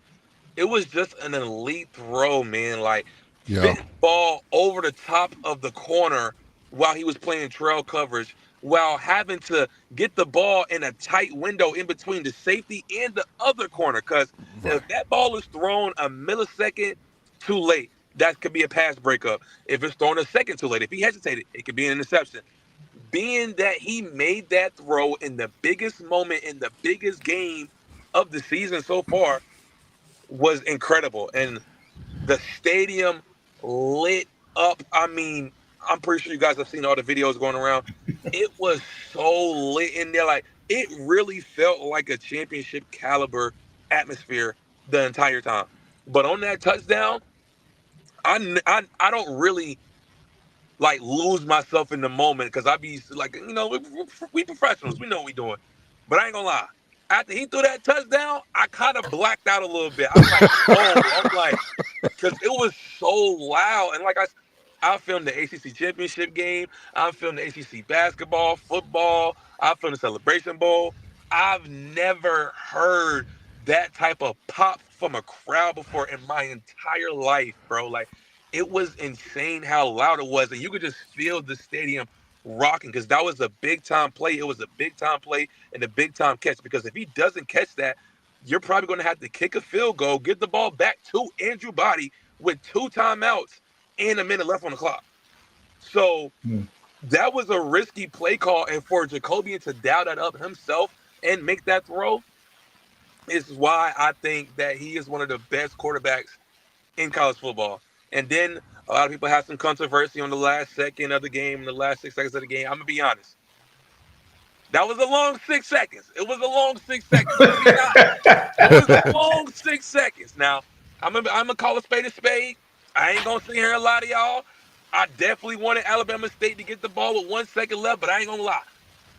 S4: it was just an elite throw, man. Like, fitting the ball over the top of the corner while he was playing trail coverage, while having to get the ball in a tight window in between the safety and the other corner. Because if that ball is thrown a millisecond too late, that could be a pass breakup. If it's thrown a second too late, if he hesitated, it could be an interception. Being that he made that throw in the biggest moment in the biggest game of the season so far was incredible. And the stadium lit up. I mean, I'm pretty sure you guys have seen all the videos going around. It was so lit in there. Like, it really felt like a championship caliber atmosphere the entire time. But on that touchdown, I don't really like lose myself in the moment, because I be like, you know, we professionals, we know what we doing. But I ain't gonna lie, after he threw that touchdown, I kind of blacked out a little bit. I'm like, oh, I'm like, because it was so loud. And like I filmed the ACC championship game, I filmed the ACC basketball, football, I filmed the Celebration Bowl. I've never heard that type of pop from a crowd before in my entire life, bro. Like, it was insane how loud it was, and you could just feel the stadium rocking, because that was a big time play. It was a big time play and a big time catch, because if he doesn't catch that, you're probably going to have to kick a field goal, get the ball back to Andrew Body with 2 timeouts and a minute left on the clock. So that was a risky play call, and for Jacobi to dial that up himself and make that throw is why I think that he is one of the best quarterbacks in college football. And then a lot of people have some controversy on the last second of the game, the last 6 seconds of the game. I'm going to be honest. That was a long 6 seconds. It was a long 6 seconds. It was a long 6 seconds. Now, I'm gonna call a spade a spade. I ain't going to sit here and lie to y'all. I definitely wanted Alabama State to get the ball with 1 second left, but I ain't going to lie.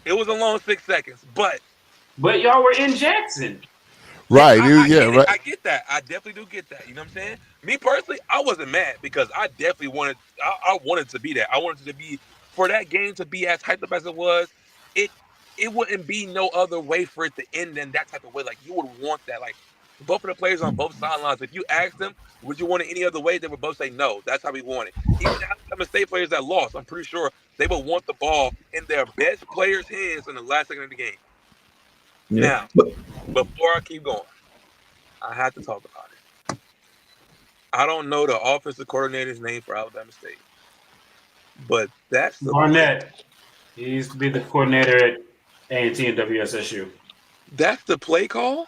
S4: It was a long 6 seconds. But
S1: y'all were in Jackson.
S3: Right.
S4: Right. I get that. I definitely do get that. You know what I'm saying? Me personally, I wasn't mad, because I definitely wanted I wanted to be that. I wanted to be, for that game to be as hyped up as it was. It wouldn't be no other way for it to end than that type of way. Like, you would want that. Like, both of the players on both sidelines, if you asked them, would you want it any other way, they would both say no. That's how we want it. Even the Alabama State players that lost, I'm pretty sure they would want the ball in their best players' hands in the last second of the game. Yeah. Now, before I keep going, I have to talk about it. I don't know the offensive coordinator's name for Alabama State, but that's the
S1: Barnett. He used to be the coordinator at A&T and WSSU.
S4: That's the play call?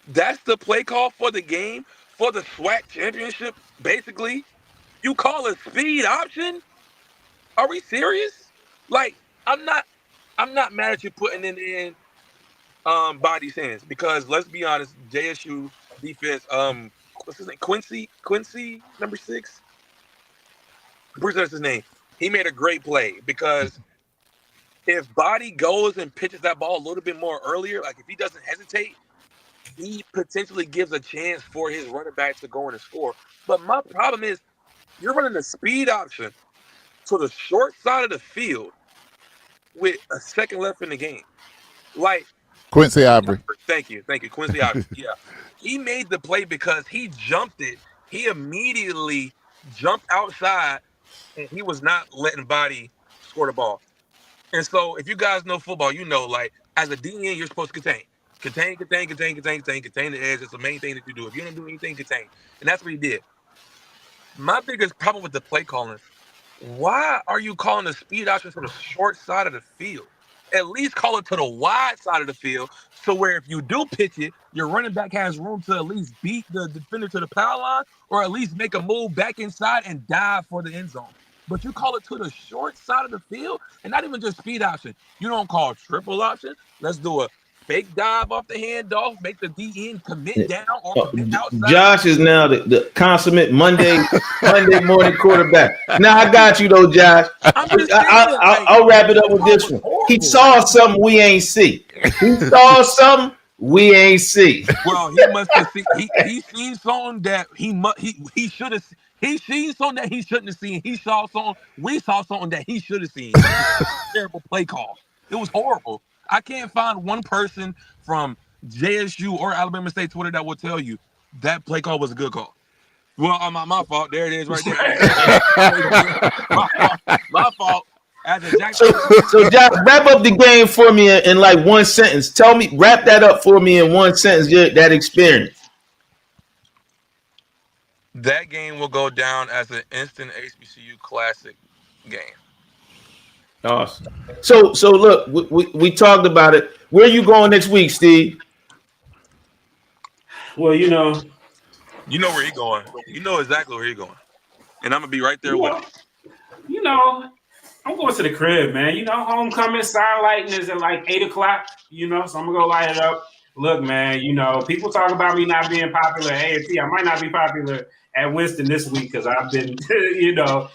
S4: That's the play call for the game, for the SWAC championship, basically? You call a speed option? Are we serious? Like, I'm not mad at you putting it in Body's hands, because let's be honest, JSU defense, what's his name? Quincy, number 6. I'm pretty sure that's his name. He made a great play, because if Body goes and pitches that ball a little bit more earlier, like if he doesn't hesitate, he potentially gives a chance for his running back to go in and score. But my problem is, you're running the speed option to the short side of the field with a second left in the game. Like,
S3: Quincy Ivory.
S4: Thank you, Quincy Ivory. Yeah, he made the play because he jumped it. He immediately jumped outside, and he was not letting Body score the ball. And so, if you guys know football, you know, like, as a DN, you're supposed to contain the edge. It's the main thing that you do. If you don't do anything, contain. And that's what he did. My biggest problem with the play calling, why are you calling the speed option to the short side of the field? At least call it to the wide side of the field, so where if you do pitch it, your running back has room to at least beat the defender to the power line, or at least make a move back inside and dive for the end zone. But you call it to the short side of the field, and not even just speed option. You don't call triple option. Let's do a fake dive off the handoff, make the DN commit down or commit outside.
S2: Josh is now the consummate Monday morning quarterback. Now I got you though, Josh. I'll wrap it up with this one. He saw something we ain't see. He saw something we ain't see.
S4: Well, he must have seen. He seen something that he should have. He seen something that he shouldn't have seen. He saw something. We saw something that he should have seen. Terrible play call. It was horrible. I can't find one person from JSU or Alabama State Twitter that will tell you that play call was a good call. Well, my fault. There it is, right there. my fault.
S2: So Josh, wrap up the game for me in like one sentence. Wrap that up for me in one sentence. That experience.
S4: That game will go down as an instant HBCU classic game.
S2: Awesome. So look, we talked about it. Where are you going next week, Steve?
S1: Well,
S4: you know where he's going. You know exactly where he's going, and I'm gonna be right there with him.
S1: You know, I'm going to the crib, man. You know, homecoming sign lighting is at like 8:00. You know, so I'm gonna go light it up. Look, man. You know, people talk about me not being popular at A&T. I might not be popular at Winston this week because I've been, when you tell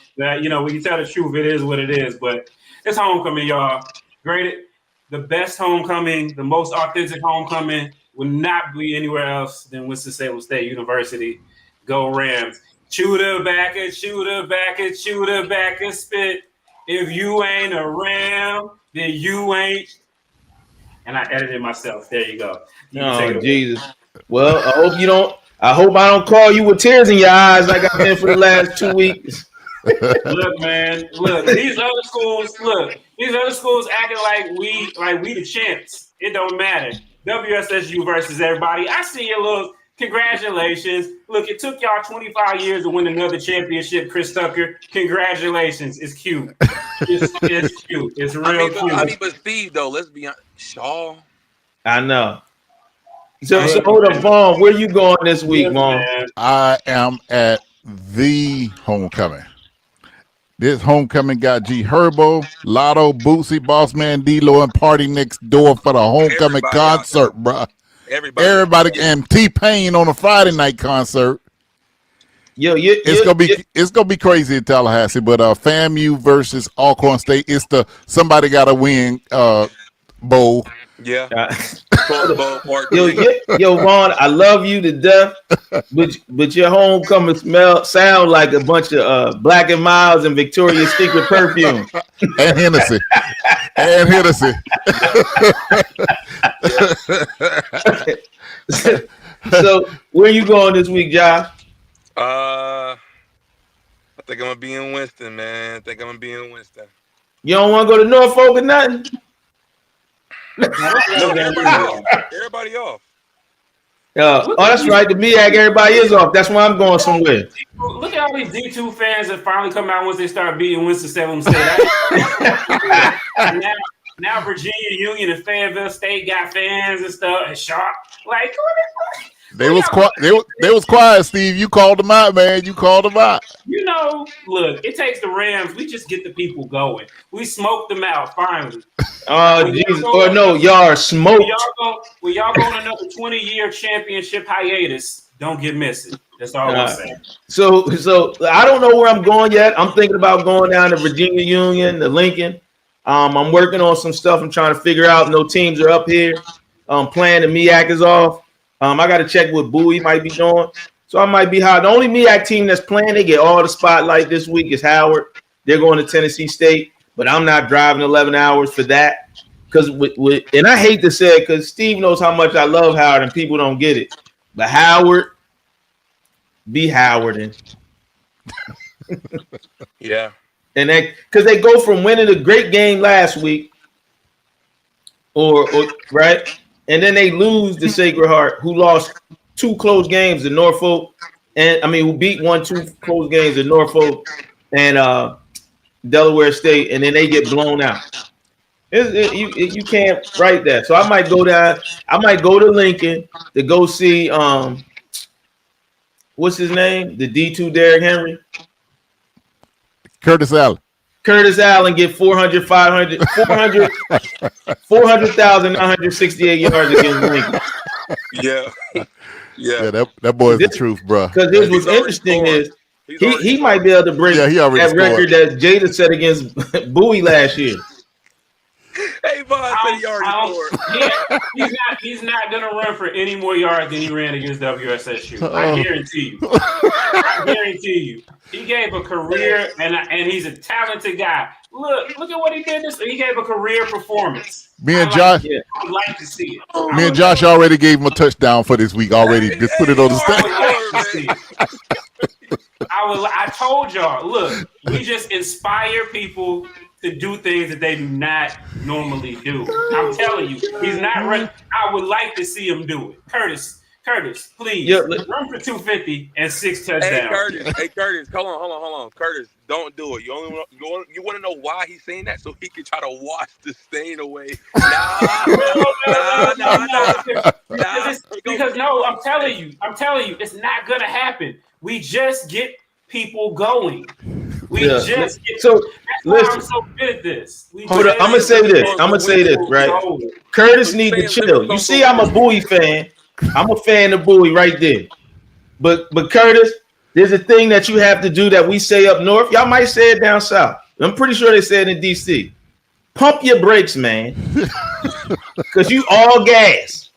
S1: the truth, it is what it is. But it's homecoming, y'all. Graded the best homecoming, the most authentic homecoming would not be anywhere else than Winston-Salem State University. Go Rams. Chew the back and chew the back and chew the back and spit. If you ain't a Ram, then you ain't. And I edited myself. There you go.
S2: Oh, Jesus. Well, I hope I don't call you with tears in your eyes like I've been for the last 2 weeks.
S1: Look, man. These other schools acting like we the champs. It don't matter. WSSU versus everybody. I see you. Look, congratulations. Look, it took y'all 25 years to win another championship, Chris Tucker. Congratulations. It's cute. It's cute. It's real cute.
S4: But Steve, though, let's be honest. Shaw.
S2: I know. So hold up, Vaughn. Where you going this week, Vaughn?
S3: I am at the homecoming. This homecoming got G Herbo, Lotto, Boosie, Bossman, D-Lo, and Party Next Door for the homecoming concert, bro. Everybody, and T-Pain on a Friday night concert. It's gonna be crazy in Tallahassee, but FAMU versus Alcorn State. It's the somebody gotta win bowl.
S4: Yeah.
S2: Yo, Vaughn, I love you to death, but your homecoming sound like a bunch of Black and Miles and Victoria's Secret perfume.
S3: And Hennessy.
S2: So where you going this week, Josh?
S4: I think I'm gonna be in Winston, man. You
S2: don't want to go to Norfolk or nothing?
S4: Everybody off.
S2: That's right. The MEAC, everybody is off. That's why I'm going somewhere.
S1: Look at all these D2 fans that finally come out once they start beating Winston-Salem State. Now Virginia Union and Fayetteville State got fans and stuff and Sharp. Like,
S3: They was quiet, Steve. You called them out, man. You called them out.
S1: You know, look, it takes the Rams. We just get the people going. We smoked them out finally.
S2: Oh, Jesus. Or no, y'all are smoked.
S1: When y'all go on another 20-year championship hiatus, don't get missing. That's all I'm saying.
S2: So I don't know where I'm going yet. I'm thinking about going down to Virginia Union, to Lincoln. I'm working on some stuff. I'm trying to figure out. No teams are up here. Playing the MEAC is off. I got to check what Bowie might be doing. So I might be high. The only MEAC team that's playing, they get all the spotlight this week is Howard. They're going to Tennessee State, but I'm not driving 11 hours for that. Because and I hate to say it because Steve knows how much I love Howard and people don't get it. But Howard, be Howarding.
S4: Yeah.
S2: And because they go from winning a great game last week, or right, and then they lose to Sacred Heart, who lost 2 close games in Norfolk, who beat 2 close games in Norfolk and Delaware State, and then they get blown out. You can't write that. So I might go down. I might go to Lincoln to go see what's his name? The D2 Derrick Henry.
S3: Curtis Allen.
S2: Curtis Allen get 400, 500, 400, 400,968 yards against Lincoln.
S4: Yeah.
S3: Yeah, that boy is the truth, bro.
S2: Because this what's interesting is he might be able to break that record that Jada set against Bowie last year.
S4: Hey, Vaughn said he already scored.
S1: Yeah, he's not gonna run for any more yards than he ran against WSSU. I guarantee you. I guarantee you. He gave a career, and he's a talented guy. Look at what he did. He gave a career performance.
S3: Me and Josh,
S1: I would like to see it.
S3: Me and Josh already gave him a touchdown for this week already. Just put it on the stand.
S1: I told y'all, look, we just inspire people to do things that they do not normally do. I'm telling you, he's not running. I would like to see him do it. Curtis, please run for 250 and 6 touchdowns.
S4: Hey, Curtis, hold on. Curtis, don't do it. You want to know why he's saying that? So he can try to wash the stain away.
S1: Because no, I'm telling you, it's not gonna happen. We just get people going. So listen, I'm so good at this. I'm
S2: gonna say this, right? Curtis needs to chill. You see, I'm a Bowie fan. I'm a fan of Bowie right there. But Curtis, there's a thing that you have to do that we say up north. Y'all might say it down south. I'm pretty sure they say it in DC. Pump your brakes, man. Because you all gas.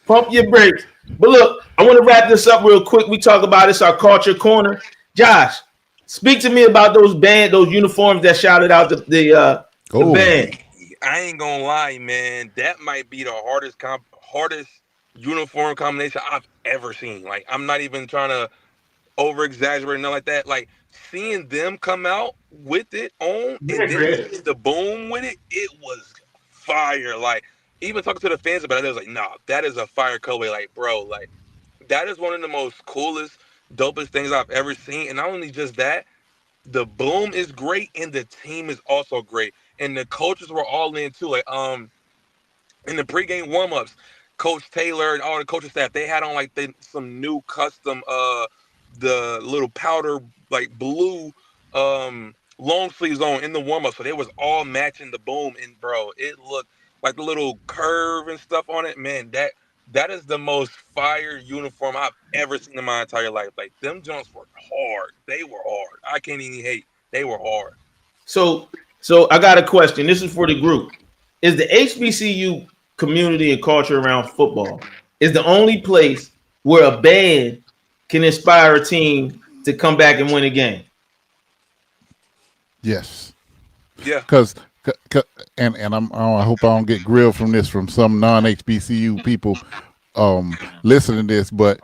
S2: Pump your brakes. But look, I want to wrap this up real quick. We talk about this, our culture corner. Josh, speak to me about those uniforms that shouted out the band.
S4: I ain't gonna lie, man. That might be the hardest uniform combination I've ever seen. Like, I'm not even trying to over exaggerate, nothing like that. Like, seeing them come out with it on and then the boom with it, it was fire. Like, even talking to the fans about it, they was like, nah, that is a fire colorway. Like, bro, like, that is one of the most coolest, dopest things I've ever seen. And not only just that, the boom is great and the team is also great. And the coaches were all in too. Like, in the pregame warm-ups, Coach Taylor and all the coaching staff, they had on like some new custom the little powder like blue long sleeves on in the warm-up. So they was all matching the boom, and bro, it looked like the little curve and stuff on it. Man, that is the most fire uniform I've ever seen in my entire life. Like, them jumps were hard. They were hard. I can't even hate. They were hard.
S2: So I got a question. This is for the group. Is the HBCU community and culture around football is the only place where a band can inspire a team to come back and win a game?
S3: Yes.
S4: Yeah.
S3: Because I hope I don't get grilled from some non-HBCU people listening to this, but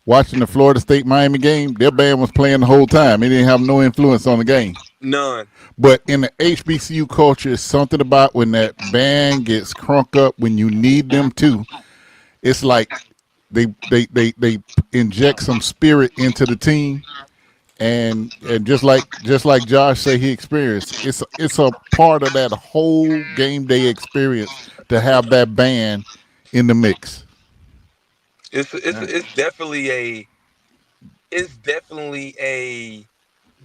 S3: watching the Florida State Miami game, their band was playing the whole time. It didn't have no influence on the game.
S4: None.
S3: But in the HBCU culture, it's something about when that band gets crunk up when you need them to. It's like they inject some spirit into the team, and just like Josh said he experienced, it's a part of that whole game day experience to have that band in the mix.
S4: It's definitely a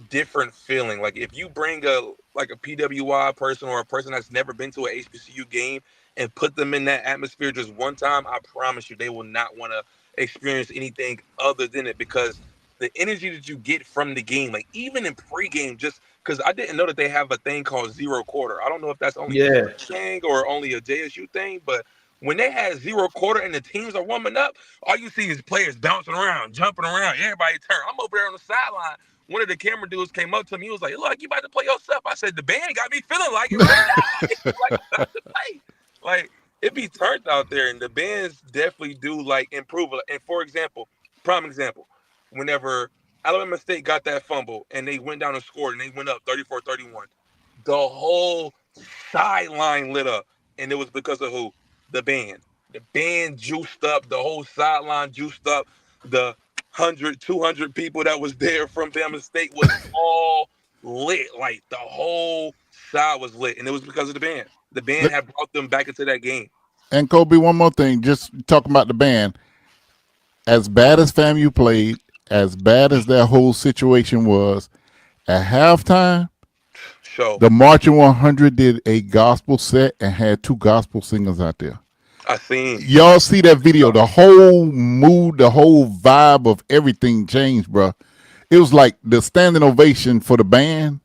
S4: different feeling. Like, if you bring a PWI person or a person that's never been to an HBCU game and put them in that atmosphere just one time, I promise you they will not want to experience anything other than it, because the energy that you get from the game, like even in pregame, just because I didn't know that they have a thing called zero quarter. I don't know if that's only a thing or only a JSU thing, but when they had zero quarter and the teams are warming up, all you see is players bouncing around, jumping around, everybody turn. I'm over there on the sideline. One of the camera dudes came up to me. He was like, look, you about to play yourself. I said, the band got me feeling like it right now. Like, about to play. Like, it be turned out there, and the bands definitely do, like, improve. And, for example, prime example, whenever Alabama State got that fumble and they went down and scored and they went up 34-31, the whole sideline lit up, and it was because of who? The band. The band juiced up. The whole sideline juiced up. The 100, 200 people that was there from Bama State was all lit. Like, the whole side was lit, and it was because of the band. The band had brought them back into that game.
S3: And Kobe, one more thing, just talking about the band. As bad as FAMU played, as bad as that whole situation was, At halftime,
S4: Show.
S3: the Marching 100 did a gospel set and had 2 gospel singers out there.
S4: I seen.
S3: Y'all see that video? The whole mood, the whole vibe of everything changed, bro. It was like the standing ovation for the band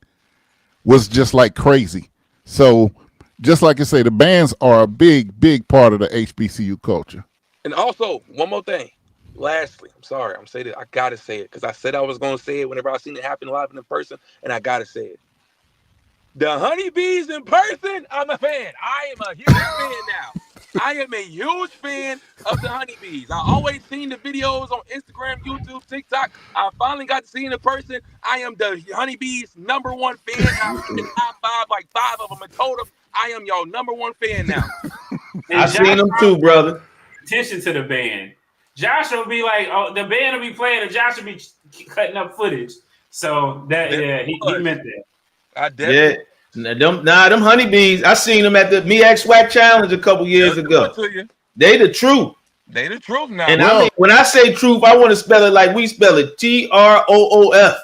S3: was just like crazy. So, just like I say, the bands are a big, big part of the HBCU culture.
S4: And also, one more thing. Lastly, I'm sorry, I'm saying it. I gotta say it because I said I was gonna say it whenever I seen it happen live and in person, and I gotta say it. The Honeybees in person, I'm a fan. I am a huge fan now. I am a huge fan of the Honeybees. I always seen the videos on Instagram, YouTube, TikTok. I finally got to see it in person. I am the Honeybees #1 fan. I've been top 5, like 5 of them, and told them I am y'all #1 fan now.
S2: I seen them too, brother.
S1: Attention to the band. Josh will be like, oh, the band will be playing, and Josh will be cutting up footage. So that he meant that.
S4: I definitely.
S2: Yeah. Them honeybees. I seen them at the MEAC SWAC challenge a couple years ago. They the truth.
S4: They the truth now.
S2: And I mean, when I say truth, I want to spell it like we spell it TROOF.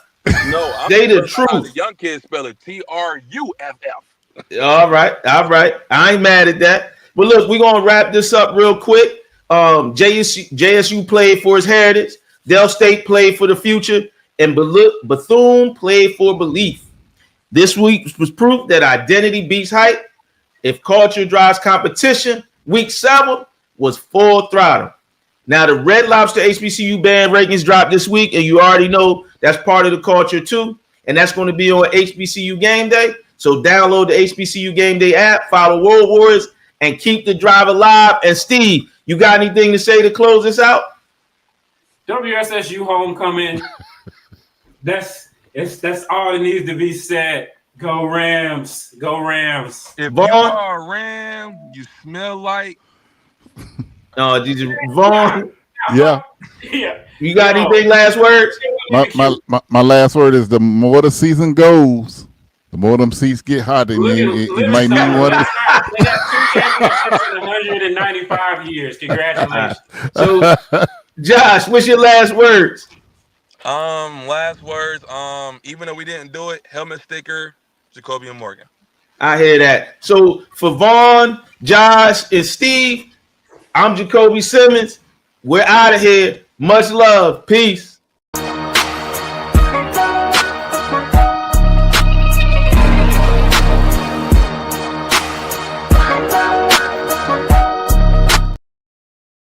S4: No,
S2: they the truth.
S4: The young kids spell it TRUFF.
S2: All right. I ain't mad at that. But look, we're gonna wrap this up real quick. JSU played for his heritage. Del State played for the future, and Bethune played for belief. This week was proof that identity beats height. If culture drives competition, week 7 was full throttle. Now the Red Lobster HBCU band rankings dropped this week, and you already know that's part of the culture too. And that's going to be on HBCU Game Day. So download the HBCU Game Day app, follow World Warriors, and keep the drive alive. And Steve, you got anything to say to close this out?
S1: WSSU homecoming. That's all that needs to be said. Go Rams. Go Rams.
S4: If
S2: Vaughn?
S4: you are a Ram, you smell like.
S2: Vaughn.
S3: Yeah.
S1: Yeah.
S2: You got anything last words?
S3: My last word is the more the season goes, the more them seats get hot, and it might mean what it.
S1: They got 2 championships in 195 years. Congratulations.
S2: So, Josh, what's your last words?
S4: Last words. Even though we didn't do it, helmet sticker, Jacobi and Morgan.
S2: I hear that. So for Vaughn, Josh, and Steve, I'm Jacoby Simmons. We're out of here. Much love. Peace.